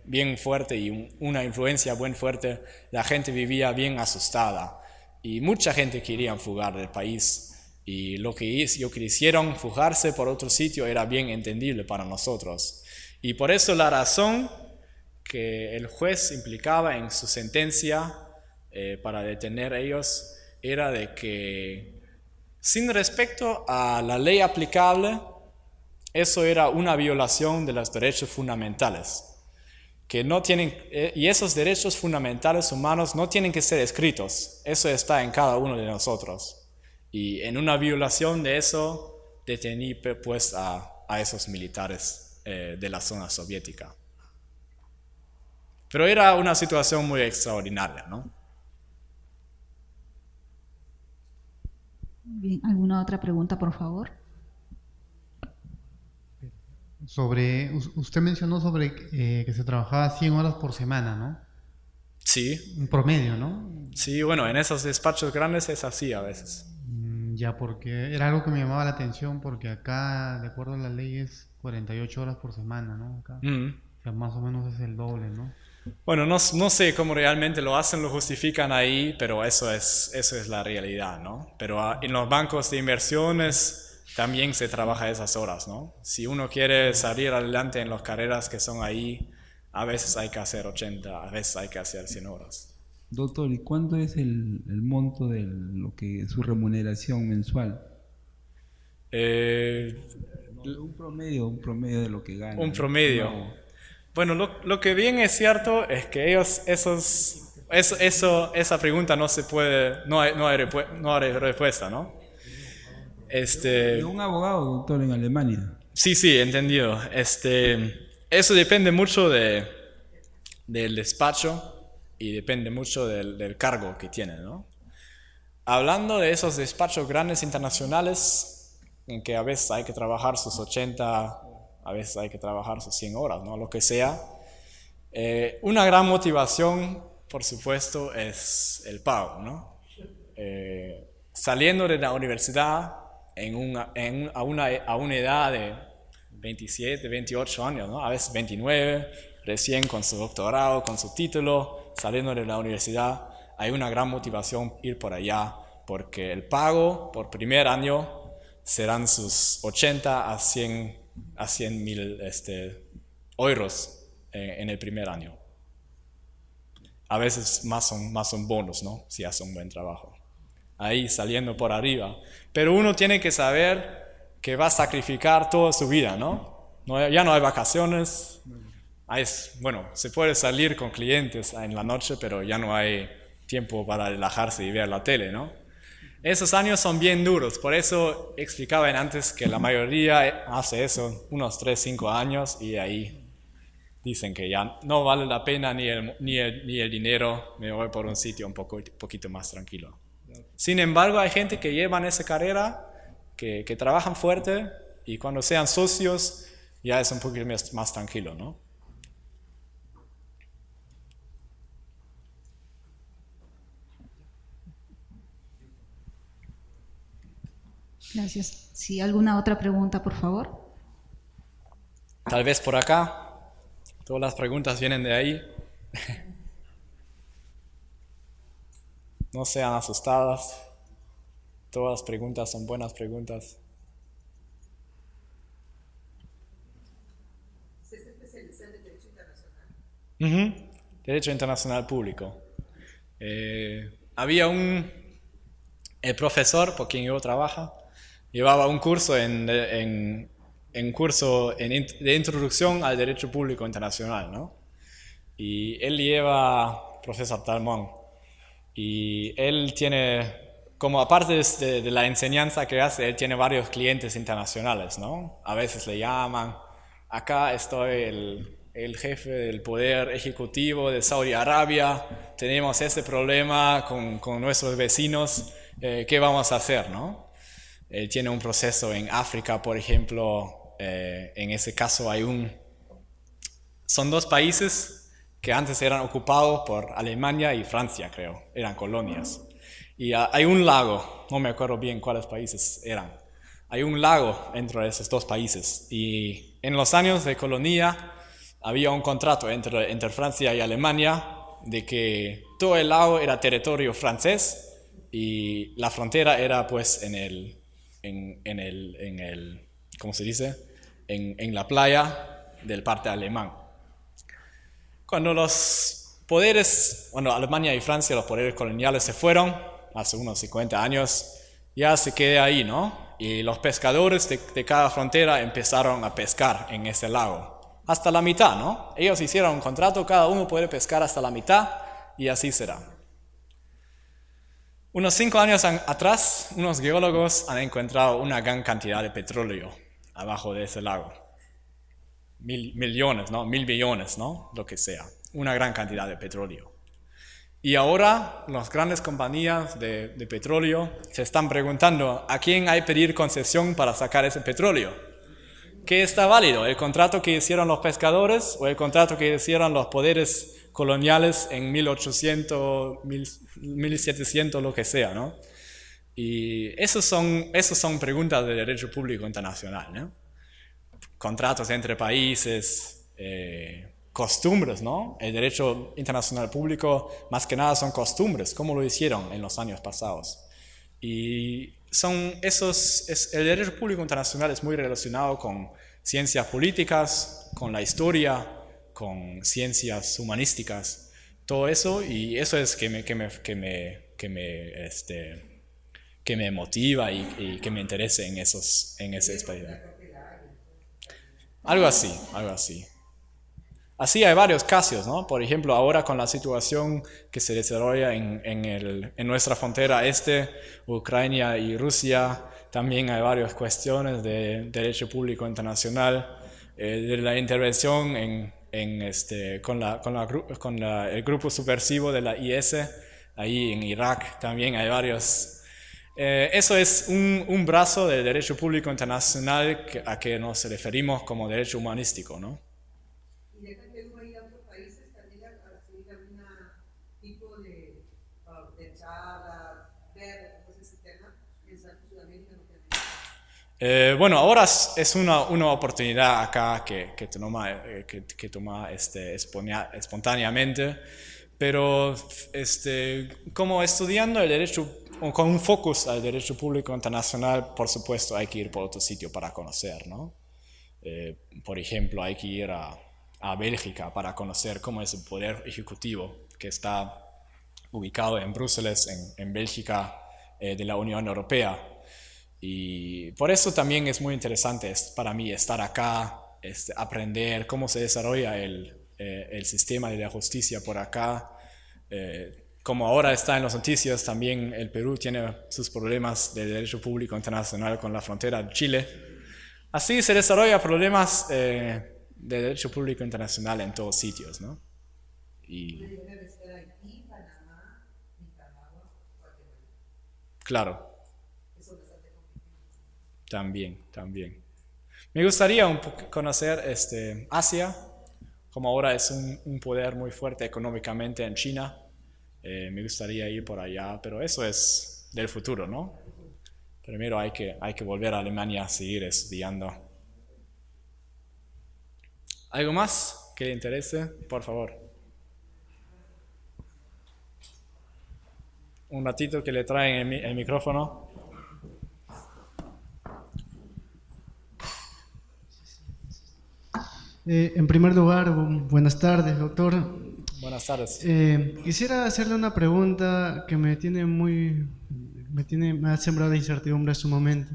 Speaker 3: bien fuerte y una influencia bien fuerte, la gente vivía bien asustada y mucha gente quería fugar del país, y lo que hicieron, fugarse por otro sitio, era bien entendible para nosotros. Y por eso la razón que el juez implicaba en su sentencia para detener a ellos era de que, sin respecto a la ley aplicable, eso era una violación de los derechos fundamentales, que no tienen, y esos derechos fundamentales humanos no tienen que ser escritos, eso está en cada uno de nosotros. Y en una violación de eso, detení pues a esos militares de la zona soviética. Pero era una situación muy extraordinaria, ¿no?
Speaker 5: Bien, ¿alguna otra pregunta, por favor?
Speaker 6: Usted mencionó sobre que se trabajaba 100 horas por semana, ¿no?
Speaker 3: Sí.
Speaker 6: Un promedio, ¿no?
Speaker 3: Sí, bueno, en esos despachos grandes es así a veces.
Speaker 6: Ya, porque era algo que me llamaba la atención, porque acá, de acuerdo a la ley, es 48 horas por semana, ¿no? Acá. O sea, más o menos es el doble, ¿no?
Speaker 3: Bueno, no sé cómo realmente lo hacen, lo justifican ahí, pero eso es la realidad, ¿no? Pero en los bancos de inversiones también se trabaja esas horas, ¿no? Si uno quiere salir adelante en las carreras que son ahí, a veces hay que hacer 80, a veces hay que hacer 100 horas.
Speaker 8: Doctor, ¿y cuánto es el monto de su remuneración mensual? Un promedio de lo que gana.
Speaker 3: Un promedio. No. Bueno, lo que bien es cierto es que ellos, esa pregunta no se puede, no hay respuesta, ¿no?
Speaker 8: Un abogado, doctor, en Alemania.
Speaker 3: Sí, entendido. Eso depende mucho del despacho y depende mucho del cargo que tiene, ¿no? Hablando de esos despachos grandes internacionales, en que a veces hay que trabajar sus 80, a veces hay que trabajar sus 100 horas, ¿no? Lo que sea. Una gran motivación, por supuesto, es el pago, ¿no? Saliendo de la universidad a una edad de 27, 28 años, ¿no? A veces 29, recién con su doctorado, con su título, saliendo de la universidad, hay una gran motivación ir por allá, porque el pago por primer año serán sus 80 a 100 mil euros en el primer año. A veces más son bonos, ¿no? Si hace un buen trabajo. Ahí saliendo por arriba. Pero uno tiene que saber que va a sacrificar toda su vida, ¿no? Ya no hay vacaciones. Bueno, se puede salir con clientes en la noche, pero ya no hay tiempo para relajarse y ver la tele, ¿no? Esos años son bien duros, por eso explicaba antes que la mayoría hace eso unos 3, 5 años y ahí dicen que ya no vale la pena ni el dinero, me voy por un sitio un poquito más tranquilo. Sin embargo, hay gente que llevan esa carrera, que trabajan fuerte y cuando sean socios ya es un poquito más tranquilo, ¿no?
Speaker 5: Gracias. Sí, ¿alguna otra pregunta, por favor?
Speaker 3: Tal vez por acá. Todas las preguntas vienen de ahí. No sean asustadas. Todas las preguntas son buenas preguntas.
Speaker 4: ¿Se está especializando en Derecho Internacional?
Speaker 3: Derecho Internacional Público. Había el profesor por quien yo trabajo, llevaba un curso de introducción al derecho público internacional, ¿no? Y él lleva, profesor Talmón, y él tiene, como aparte de la enseñanza que hace, él tiene varios clientes internacionales, ¿no? A veces le llaman, acá estoy el jefe del poder ejecutivo de Saudi Arabia, tenemos ese problema con nuestros vecinos, ¿qué vamos a hacer, no? Tiene un proceso en África, por ejemplo, en ese caso son 2 países que antes eran ocupados por Alemania y Francia, creo, eran colonias. Y hay un lago, no me acuerdo bien cuáles países eran, hay un lago dentro de esos 2 países. Y en los años de colonia había un contrato entre Francia y Alemania de que todo el lago era territorio francés y la frontera era pues ¿cómo se dice? En la playa del parte alemán. Cuando Alemania y Francia, los poderes coloniales se fueron, hace unos 50 años, ya se quedó ahí, ¿no? Y los pescadores de cada frontera empezaron a pescar en ese lago. Hasta la mitad, ¿no? Ellos hicieron un contrato, cada uno puede pescar hasta la mitad y así será. Unos 5 años atrás, unos geólogos han encontrado una gran cantidad de petróleo abajo de ese lago. Millones, ¿no? 1.000 millones, ¿no? Lo que sea. Una gran cantidad de petróleo. Y ahora las grandes compañías de petróleo se están preguntando a quién hay que pedir concesión para sacar ese petróleo. ¿Qué está válido? ¿El contrato que hicieron los pescadores o el contrato que hicieron los poderes coloniales en 1800, 1700, lo que sea, ¿no? Y esas son preguntas de derecho público internacional, ¿no? Contratos entre países, costumbres, ¿no? El derecho internacional público, más que nada, son costumbres, como lo hicieron en los años pasados. Y el derecho público internacional es muy relacionado con ciencias políticas, con la historia, con ciencias humanísticas, todo eso, y eso es que me motiva y que me interese en ese espacio. Algo así. Así hay varios casos, ¿no? Por ejemplo, ahora con la situación que se desarrolla en nuestra frontera este, Ucrania y Rusia, también hay varias cuestiones de derecho público internacional, de la intervención con el grupo subversivo de la IS, ahí en Irak también hay varios Eso es un brazo del derecho público internacional a que nos referimos como derecho humanístico, ¿no?
Speaker 4: ¿Y de acá en Perú hay otros países también a recibir algún tipo de charlas, ver cómo es ese tema en Sudamérica?
Speaker 3: Bueno, ahora es una oportunidad acá que toma espontáneamente, pero como estudiando el derecho, con un focus al derecho público internacional, por supuesto hay que ir por otro sitio para conocer, ¿no? Por ejemplo, hay que ir a Bélgica para conocer cómo es el poder ejecutivo que está ubicado en Bruselas, en Bélgica, de la Unión Europea. Y por eso también es muy interesante para mí estar acá, aprender cómo se desarrolla el sistema de la justicia por acá. Como ahora está en las noticias, también el Perú tiene sus problemas de derecho público internacional con la frontera de Chile. Así se desarrollan problemas de derecho público internacional en todos sitios, ¿no? Claro. También. Me gustaría conocer Asia, como ahora es un poder muy fuerte económicamente en China. Me gustaría ir por allá, pero eso es del futuro, ¿no? Primero hay que volver a Alemania a seguir estudiando. ¿Algo más que le interese? Por favor. Un ratito que le traen el micrófono.
Speaker 9: En primer lugar, buenas tardes, doctor.
Speaker 3: Buenas tardes.
Speaker 9: Quisiera hacerle una pregunta que me ha sembrado incertidumbre en su momento.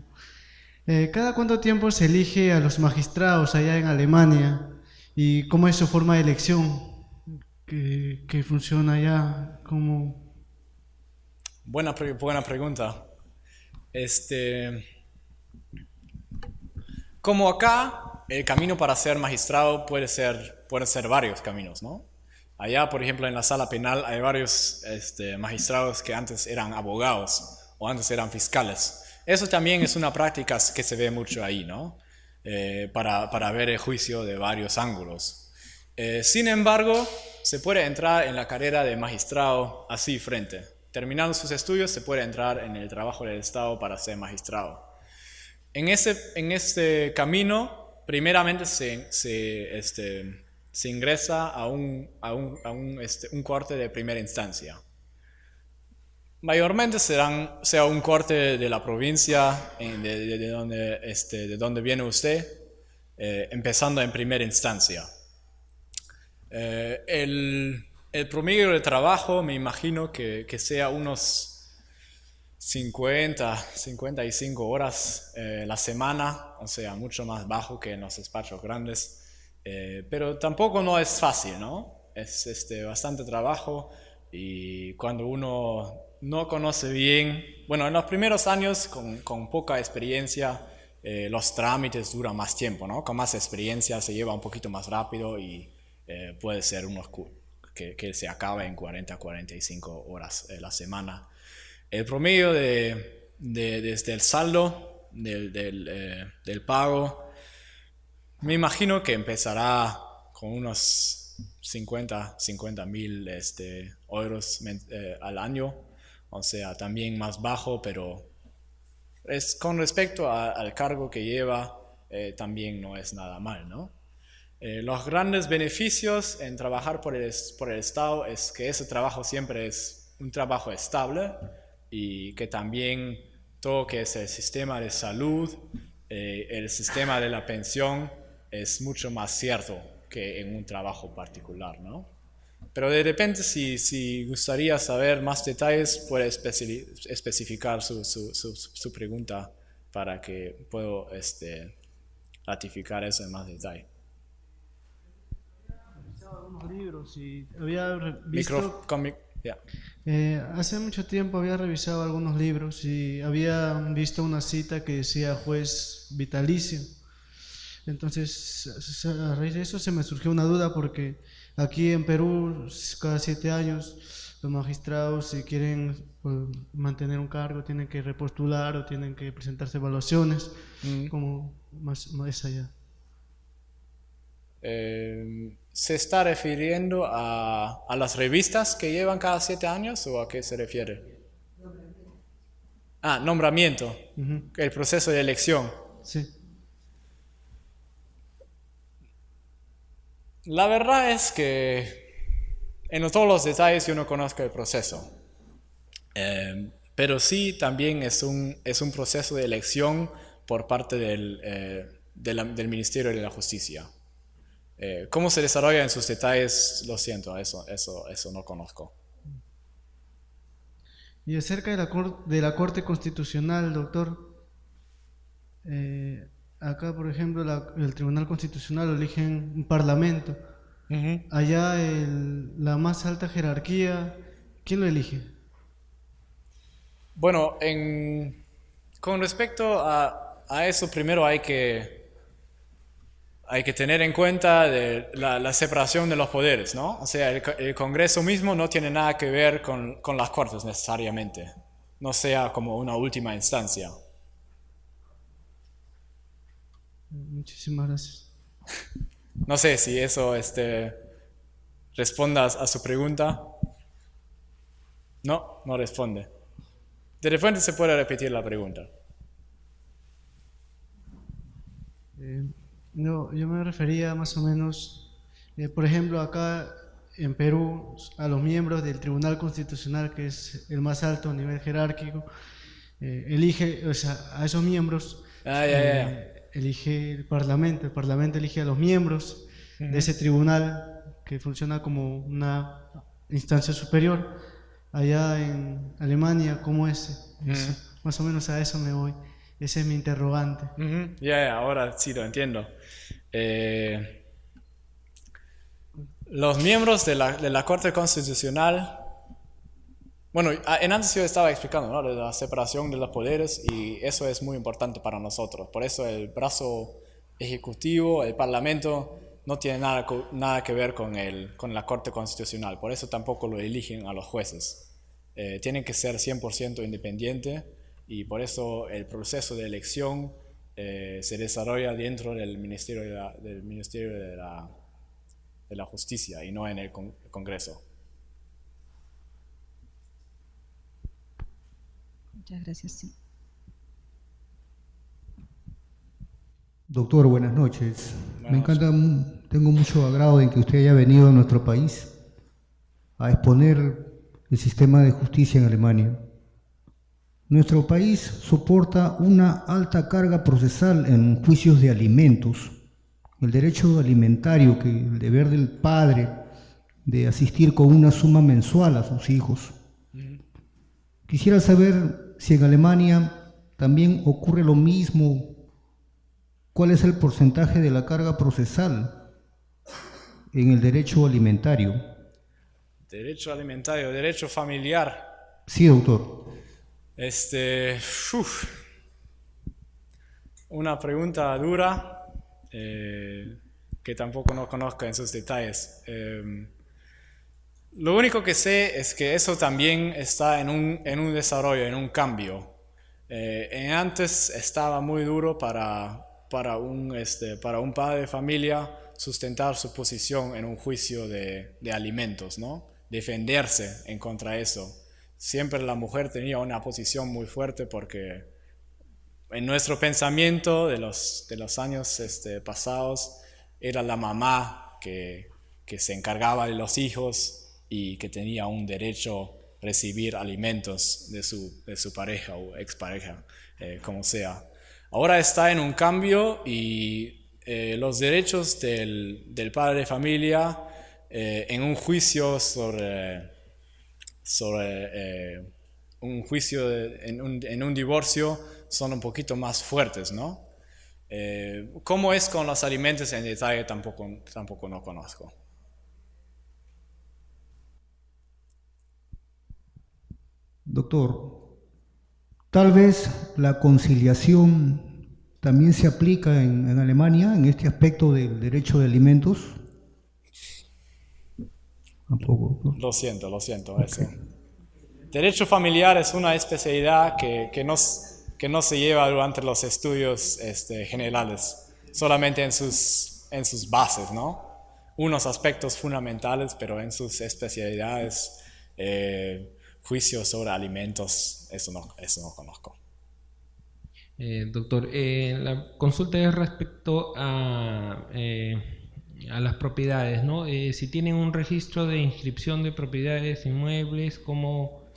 Speaker 9: ¿Cada cuánto tiempo se elige a los magistrados allá en Alemania? ¿Y cómo es su forma de elección? ¿Qué funciona allá? ¿Cómo?
Speaker 3: Buena pregunta. Como acá, el camino para ser magistrado puede ser varios caminos, ¿no? Allá, por ejemplo, en la sala penal hay varios magistrados que antes eran abogados o antes eran fiscales. Eso también es una práctica que se ve mucho ahí, ¿no? Para ver el juicio de varios ángulos. Sin embargo, se puede entrar en la carrera de magistrado así frente. Terminando sus estudios, se puede entrar en el trabajo del Estado para ser magistrado. En este camino, primeramente se ingresa a un corte de primera instancia. Mayormente sea un corte de la provincia de donde viene usted, empezando en primera instancia. El promedio de trabajo me imagino que sea unos 55 horas la semana, o sea, mucho más bajo que en los despachos grandes, pero tampoco no es fácil, ¿no? Es bastante trabajo y cuando uno no conoce bien, bueno, en los primeros años con poca experiencia, los trámites duran más tiempo, ¿no? Con más experiencia se lleva un poquito más rápido y puede ser que se acabe en 40-45 horas la semana. El promedio desde el saldo del pago, me imagino que empezará con unos 50.000 euros al año, o sea, también más bajo, pero con respecto al cargo que lleva, también no es nada mal, ¿no? Los grandes beneficios en trabajar por el Estado es que ese trabajo siempre es un trabajo estable, y que también todo que es el sistema de salud, el sistema de la pensión es mucho más cierto que en un trabajo particular, ¿no? Pero de repente si gustaría saber más detalles puede especificar su pregunta para que pueda ratificar eso en más detalle.
Speaker 9: Algunos libros y había visto... hace mucho tiempo había revisado algunos libros y había visto una cita que decía juez vitalicio. Entonces, a raíz de eso se me surgió una duda porque aquí en Perú cada 7 años los magistrados, si quieren pues, mantener un cargo, tienen que repostular o tienen que presentarse evaluaciones, como más allá.
Speaker 3: ¿Se está refiriendo a las revistas que llevan cada 7 años o a qué se refiere? Nombramiento. El proceso de elección.
Speaker 9: Sí.
Speaker 3: La verdad es que en todos los detalles yo no conozco el proceso. Pero sí también es un proceso de elección por parte del Ministerio de la Justicia. ¿Cómo se desarrolla en sus detalles? Lo siento, eso no conozco.
Speaker 9: Y acerca de la Corte Constitucional, doctor, acá, por ejemplo, el Tribunal Constitucional lo eligen un parlamento. Allá la más alta jerarquía, ¿quién lo elige?
Speaker 3: Bueno, con respecto a eso, primero hay que tener en cuenta la separación de los poderes, ¿no? O sea, el Congreso mismo no tiene nada que ver con las Cortes necesariamente, no sea como una última instancia.
Speaker 9: Muchísimas gracias.
Speaker 3: No sé si eso responda a su pregunta. No responde. De repente se puede repetir la pregunta.
Speaker 9: No, yo me refería más o menos, por ejemplo, acá en Perú, a los miembros del Tribunal Constitucional, que es el más alto a nivel jerárquico, elige, o sea, a esos miembros elige el Parlamento elige a los miembros de ese tribunal que funciona como una instancia superior. Allá en Alemania, ¿cómo es? Más o menos a eso me voy. Ese es mi interrogante.
Speaker 3: Ahora sí lo entiendo. Los miembros de la Corte Constitucional, bueno, antes yo estaba explicando, ¿no?, de la separación de los poderes, y eso es muy importante para nosotros. Por eso el brazo ejecutivo, el Parlamento, no tiene nada que ver con la Corte Constitucional. Por eso tampoco lo eligen a los jueces. Tienen que ser 100% independientes, y por eso el proceso de elección se desarrolla dentro del Ministerio de la Justicia y no en el Congreso.
Speaker 5: Muchas gracias, sí.
Speaker 10: Doctor, buenas noches. Me encanta, tengo mucho agrado en que usted haya venido a nuestro país a exponer el sistema de justicia en Alemania. Nuestro país soporta una alta carga procesal en juicios de alimentos. El derecho alimentario, el deber del padre de asistir con una suma mensual a sus hijos. Quisiera saber si en Alemania también ocurre lo mismo. ¿Cuál es el porcentaje de la carga procesal en el derecho alimentario?
Speaker 3: Derecho alimentario, derecho familiar.
Speaker 10: Sí, doctor.
Speaker 3: Una pregunta dura que tampoco no conozco en sus detalles. Lo único que sé es que eso también está en un desarrollo, en un cambio. Antes estaba muy duro para un padre de familia sustentar su posición en un juicio de alimentos, ¿no? Defenderse en contra de eso. Siempre la mujer tenía una posición muy fuerte porque en nuestro pensamiento de los años pasados era la mamá que se encargaba de los hijos y que tenía un derecho a recibir alimentos de su pareja o expareja, como sea. Ahora está en un cambio y los derechos del padre de familia en un juicio un juicio en un divorcio son un poquito más fuertes, ¿no? ¿Cómo es con los alimentos en detalle? Tampoco no conozco.
Speaker 10: Doctor, tal vez la conciliación también se aplica en Alemania en este aspecto del derecho de alimentos. Tampoco. ¿No?
Speaker 3: Lo siento, eso. Derecho familiar es una especialidad que no se lleva durante los estudios generales, solamente en sus bases, ¿no? Unos aspectos fundamentales, pero en sus especialidades, juicios sobre alimentos, eso no conozco.
Speaker 11: Doctor, la consulta es respecto a las propiedades, ¿no? Si tienen un registro de inscripción de propiedades inmuebles, como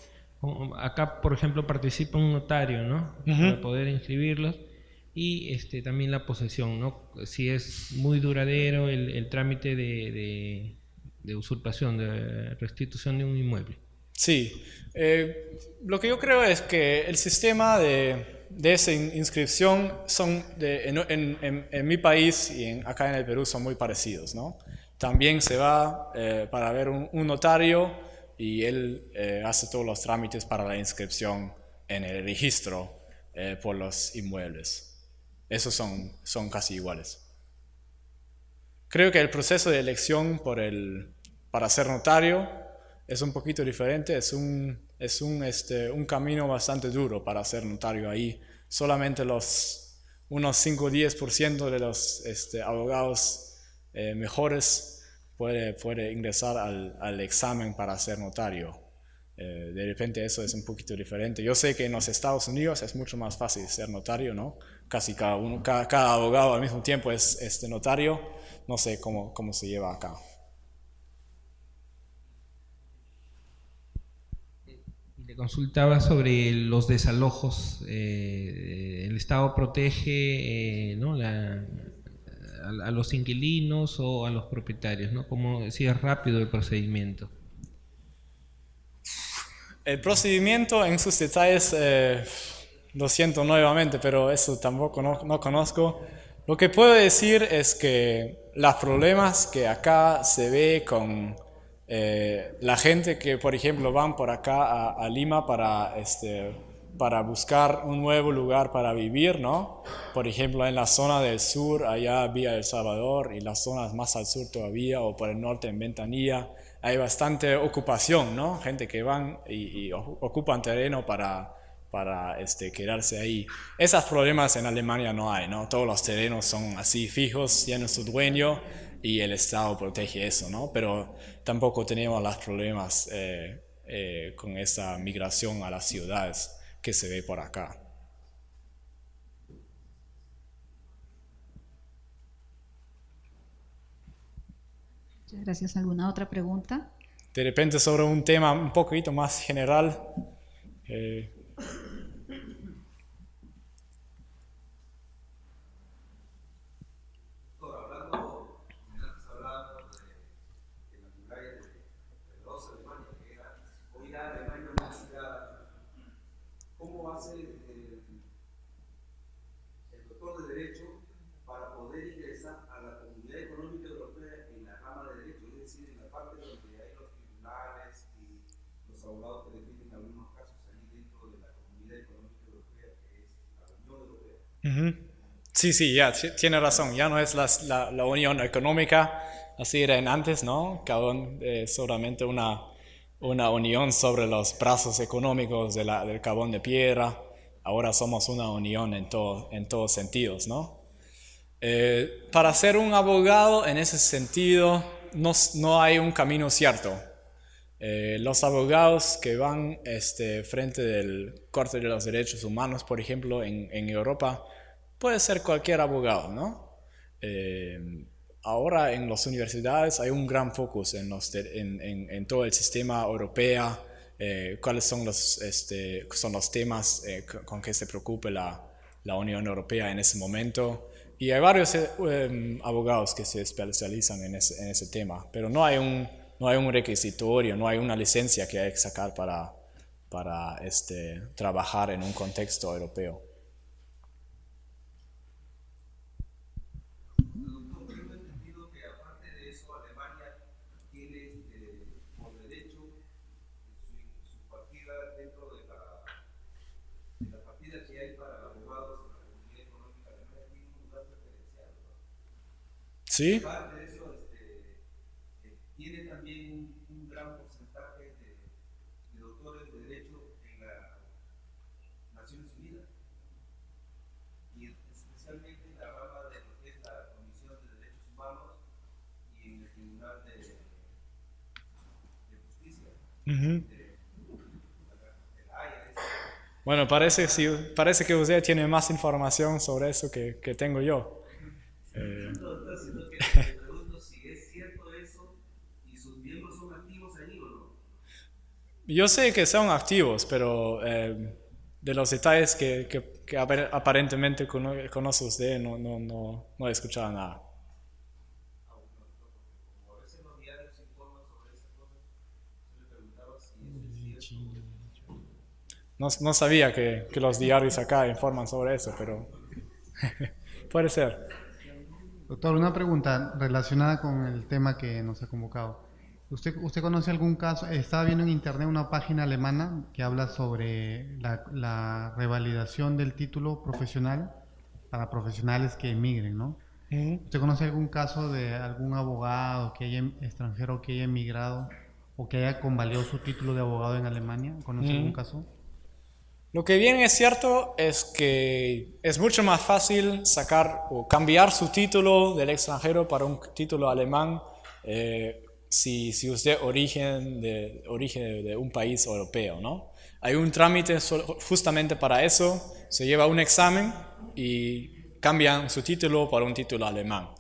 Speaker 11: acá, por ejemplo, participa un notario, ¿no? Para poder inscribirlos, y también la posesión, ¿no? Si es muy duradero el trámite de usurpación, de restitución de un inmueble.
Speaker 3: Sí, lo que yo creo es que el sistema de esa inscripción en mi país y acá en el Perú son muy parecidos, ¿no? También se va para ver un notario y él hace todos los trámites para la inscripción en el registro por los inmuebles. Esos son casi iguales. Creo que el proceso de elección para ser notario es un poquito diferente, es un camino bastante duro para ser notario ahí. Solamente unos 5 o 10% de los abogados mejores puede ingresar al examen para ser notario. De repente eso es un poquito diferente. Yo sé que en los Estados Unidos es mucho más fácil ser notario, ¿no? Casi cada abogado al mismo tiempo es notario. No sé cómo se lleva acá.
Speaker 11: Le consultaba sobre los desalojos. El Estado protege ¿no? a los inquilinos o a los propietarios, ¿no? Como si es rápido el procedimiento.
Speaker 3: El procedimiento en sus detalles, lo siento nuevamente, pero eso tampoco no conozco. Lo que puedo decir es que los problemas que acá se ve con la gente que, por ejemplo, van por acá a Lima para buscar un nuevo lugar para vivir, ¿no? Por ejemplo, en la zona del sur, allá vía El Salvador, y las zonas más al sur todavía, o por el norte en Ventanilla, hay bastante ocupación, ¿no? Gente que van y ocupan terreno para quedarse ahí. Esos problemas en Alemania no hay, ¿no? Todos los terrenos son así fijos, tienen su dueño y el Estado protege eso, ¿no? Pero tampoco tenemos los problemas con esa migración a las ciudades que se ve por acá.
Speaker 5: Muchas gracias. ¿Alguna otra pregunta?
Speaker 3: De repente sobre un tema un poquito más general.
Speaker 7: ¿Cómo hace el doctor de Derecho para poder ingresar a la Comunidad Económica Europea en la rama de Derecho? Es decir, en la parte donde hay los tribunales y los abogados que defienden algunos casos ahí dentro de la Comunidad Económica Europea, que es la Unión Europea.
Speaker 3: Sí, ya, tiene razón. Ya no es la Unión Económica, así era antes, ¿no? Cabón, solamente una unión sobre los brazos económicos del Carbón de Piedra. Ahora somos una unión en todos sentidos, ¿no? Para ser un abogado, en ese sentido, no hay un camino cierto. Los abogados que van frente del Corte de los Derechos Humanos, por ejemplo, en Europa, puede ser cualquier abogado, ¿no? Ahora en las universidades hay un gran focus en todo el sistema europeo, cuáles son los temas con que se preocupe la Unión Europea en ese momento. Y hay varios abogados que se especializan en ese tema, pero no hay un requisitorio, no hay una licencia que hay que sacar para trabajar en un contexto europeo. ¿Sí?
Speaker 7: Aparte de eso, tiene también un y especialmente en la rama de lo que es la Comisión de Derechos Humanos y en el Tribunal de Justicia.
Speaker 3: Bueno, parece que usted tiene más información sobre eso que tengo yo.
Speaker 7: Pregunto si es cierto eso y sus miembros son activos allí o no.
Speaker 3: Yo sé que son activos, pero de los detalles que aparentemente conoce usted, no he escuchado nada.
Speaker 7: Como a veces los diarios informan sobre esas cosas, yo le preguntaba si es cierto.
Speaker 3: No sabía que los diarios acá informan sobre eso, pero puede ser.
Speaker 6: Doctor, una pregunta relacionada con el tema que nos ha convocado. ¿Usted conoce algún caso? Estaba viendo en internet una página alemana que habla sobre la revalidación del título profesional para profesionales que emigren, ¿no? ¿Usted conoce algún caso de algún abogado extranjero que haya emigrado o que haya convalidado su título de abogado en Alemania? ¿Conoce algún caso?
Speaker 3: Lo que bien es cierto es que es mucho más fácil sacar o cambiar su título del extranjero para un título alemán si usted origen de un país europeo, ¿no? Hay un trámite justamente para eso, se lleva un examen y cambian su título por un título alemán.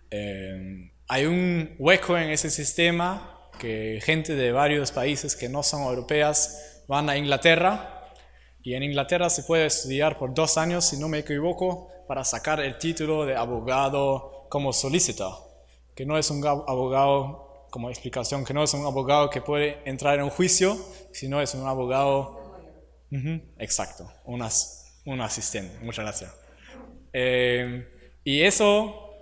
Speaker 3: Hay un hueco en ese sistema que gente de varios países que no son europeas van a Inglaterra. Y en Inglaterra se puede estudiar por 2 años, si no me equivoco, para sacar el título de abogado como solicitor, que no es un abogado, como explicación, que no es un abogado que puede entrar en un juicio, sino es un abogado, exacto, un asistente. Muchas gracias. Y eso,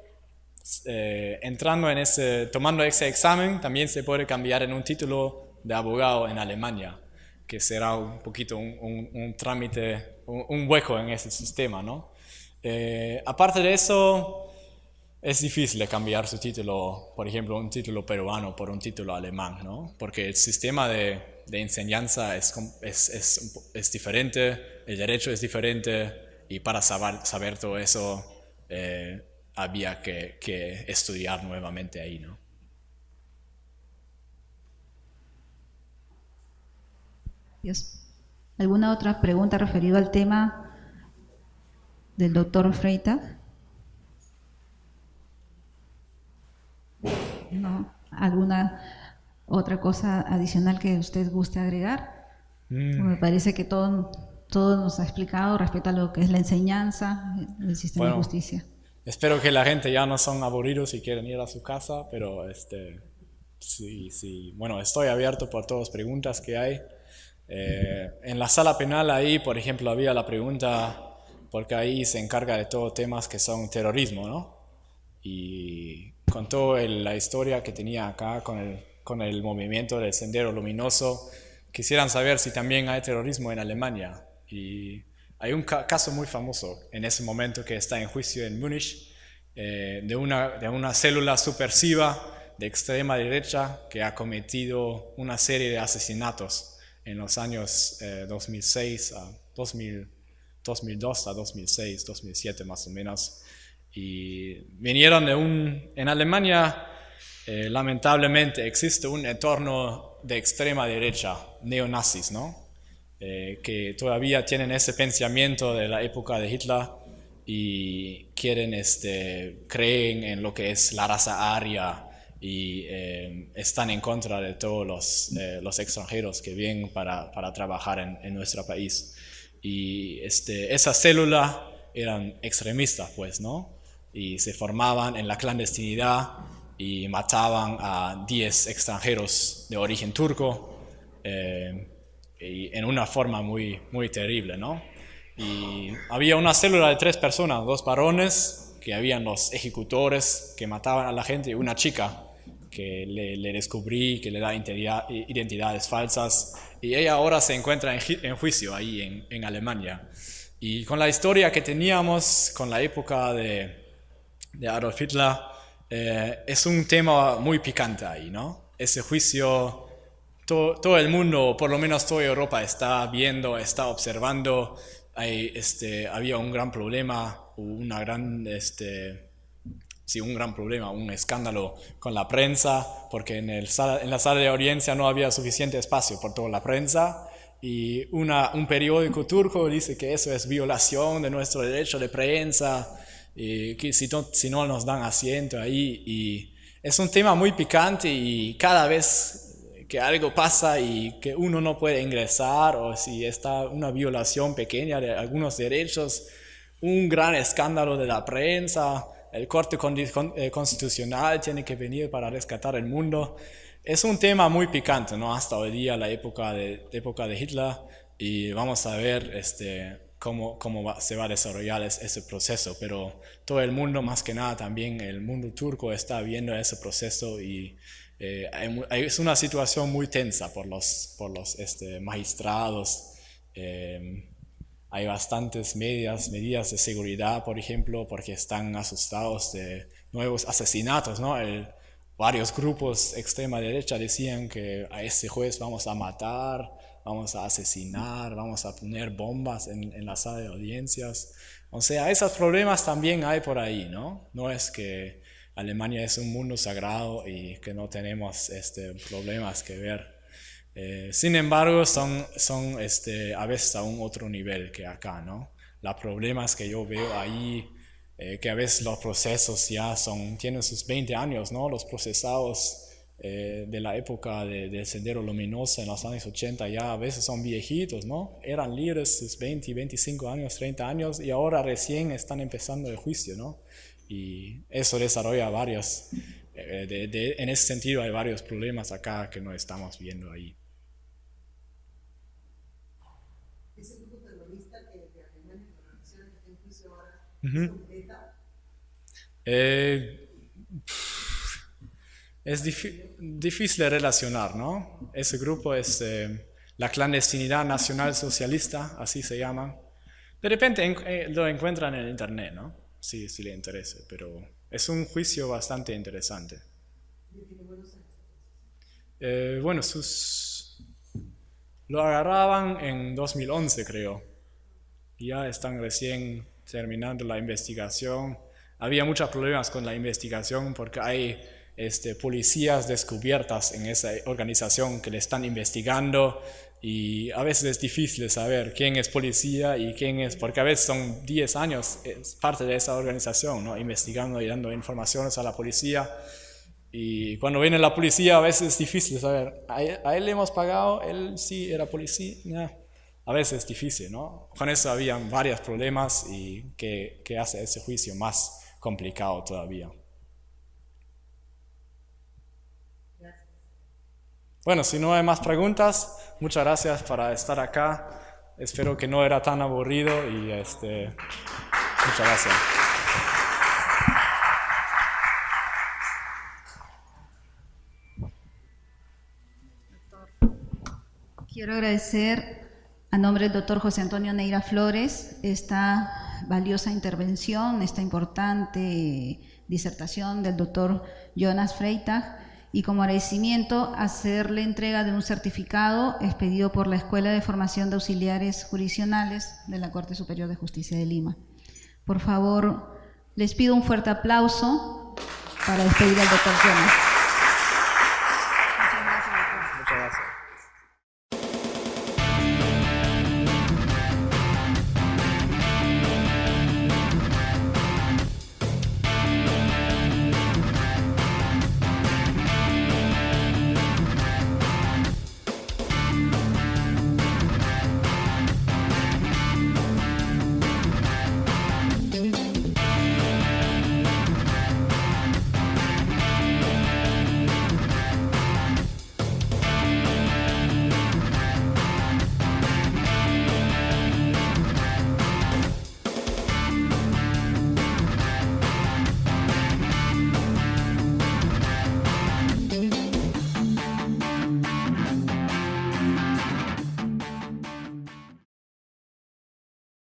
Speaker 3: tomando ese examen, también se puede cambiar en un título de abogado en Alemania, que será un poquito un trámite, un hueco en ese sistema, ¿no? Aparte de eso, es difícil cambiar su título, por ejemplo, un título peruano por un título alemán, ¿no? Porque el sistema de enseñanza es diferente, el derecho es diferente, y para saber todo eso había que estudiar nuevamente ahí, ¿no?
Speaker 5: ¿Alguna otra pregunta referida al tema del doctor Freitag? ¿No? ¿Alguna otra cosa adicional que usted guste agregar? Me parece que todo nos ha explicado respecto a lo que es la enseñanza del sistema de justicia.
Speaker 3: Espero que la gente ya no son aburridos y quieren ir a su casa, pero sí. Bueno, estoy abierto por todas las preguntas que hay. En la sala penal ahí, por ejemplo, había la pregunta, porque ahí se encarga de todos temas que son terrorismo, ¿no? Y contó la historia que tenía acá con el movimiento del Sendero Luminoso. Quisieran saber si también hay terrorismo en Alemania. Y hay un caso muy famoso en ese momento que está en juicio en Múnich, de una célula subversiva de extrema derecha que ha cometido una serie de asesinatos en los años 2002 a 2006, 2007 más o menos. Y vinieron en Alemania, lamentablemente existe un entorno de extrema derecha, neonazis, ¿no? Que todavía tienen ese pensamiento de la época de Hitler y creen en lo que es la raza aria y están en contra de todos los extranjeros que vienen para trabajar en nuestro país. Y esa célula eran extremistas, pues, ¿no? Y se formaban en la clandestinidad y mataban a 10 extranjeros de origen turco y en una forma muy, muy terrible, ¿no? Y había una célula de 3 personas, 2 varones, que habían los ejecutores que mataban a la gente, y una chica que le descubrí, que le da identidades falsas, y ella ahora se encuentra en juicio ahí en Alemania. Y con la historia que teníamos con la época de Adolf Hitler, es un tema muy picante ahí, ¿no? Ese juicio, todo el mundo, por lo menos toda Europa, está viendo, está observando. había un gran problema, un gran problema, un escándalo con la prensa, porque en la sala de audiencia no había suficiente espacio por toda la prensa, y un periódico turco dice que eso es violación de nuestro derecho de prensa, y que si no nos dan asiento ahí, y es un tema muy picante, y cada vez que algo pasa y que uno no puede ingresar, o si está una violación pequeña de algunos derechos, un gran escándalo de la prensa, el Corte Constitucional tiene que venir para rescatar el mundo. Es un tema muy picante, ¿no? Hasta hoy día, la época de Hitler, y vamos a ver cómo se va a desarrollar ese proceso, pero todo el mundo, más que nada también el mundo turco, está viendo ese proceso, y es una situación muy tensa por los magistrados. Hay bastantes medidas de seguridad, por ejemplo, porque están asustados de nuevos asesinatos, ¿no? Varios grupos extrema derecha decían que a ese juez vamos a matar, vamos a asesinar, vamos a poner bombas en la sala de audiencias. O sea, esos problemas también hay por ahí, ¿no? No es que Alemania es un mundo sagrado y que no tenemos problemas que ver. Sin embargo, son a veces a un otro nivel que acá, ¿no? Los problemas que yo veo ahí, que a veces los procesos ya tienen sus 20 años, ¿no? Los procesados de la época del Sendero Luminoso en los años 80 ya a veces son viejitos, ¿no? Eran libres sus 20, 25 años, 30 años, y ahora recién están empezando el juicio, ¿no? Y eso desarrolla en ese sentido hay varios problemas acá que no estamos viendo ahí.
Speaker 4: Ese grupo terrorista que Alemania y la nación está en juicio ahora, ¿es completa?
Speaker 3: Es difícil de relacionar, ¿no? Ese grupo es la clandestinidad nacional socialista, así se llaman. De repente lo encuentran en internet, ¿no? Sí, si le interesa, pero es un juicio bastante interesante. Bueno, lo agarraban en 2011, creo. Ya están recién terminando la investigación. Había muchos problemas con la investigación porque hay policías descubiertas en esa organización que le están investigando, y a veces es difícil saber quién es policía y quién es, porque a veces son 10 años es parte de esa organización, ¿no? Investigando y dando informaciones a la policía, y cuando viene la policía a veces es difícil saber, ¿a él le hemos pagado? ¿Él sí era policía? No. A veces es difícil, ¿no? Con eso habían varios problemas y que hace ese juicio más complicado todavía. Bueno, si no hay más preguntas, muchas gracias por estar acá. Espero que no era tan aburrido y muchas gracias.
Speaker 5: Quiero agradecer a nombre del doctor José Antonio Neira Flores esta valiosa intervención, esta importante disertación del doctor Jonas Freitag, y como agradecimiento hacerle entrega de un certificado expedido por la Escuela de Formación de Auxiliares Jurisdiccionales de la Corte Superior de Justicia de Lima. Por favor, les pido un fuerte aplauso para despedir al doctor Jonas.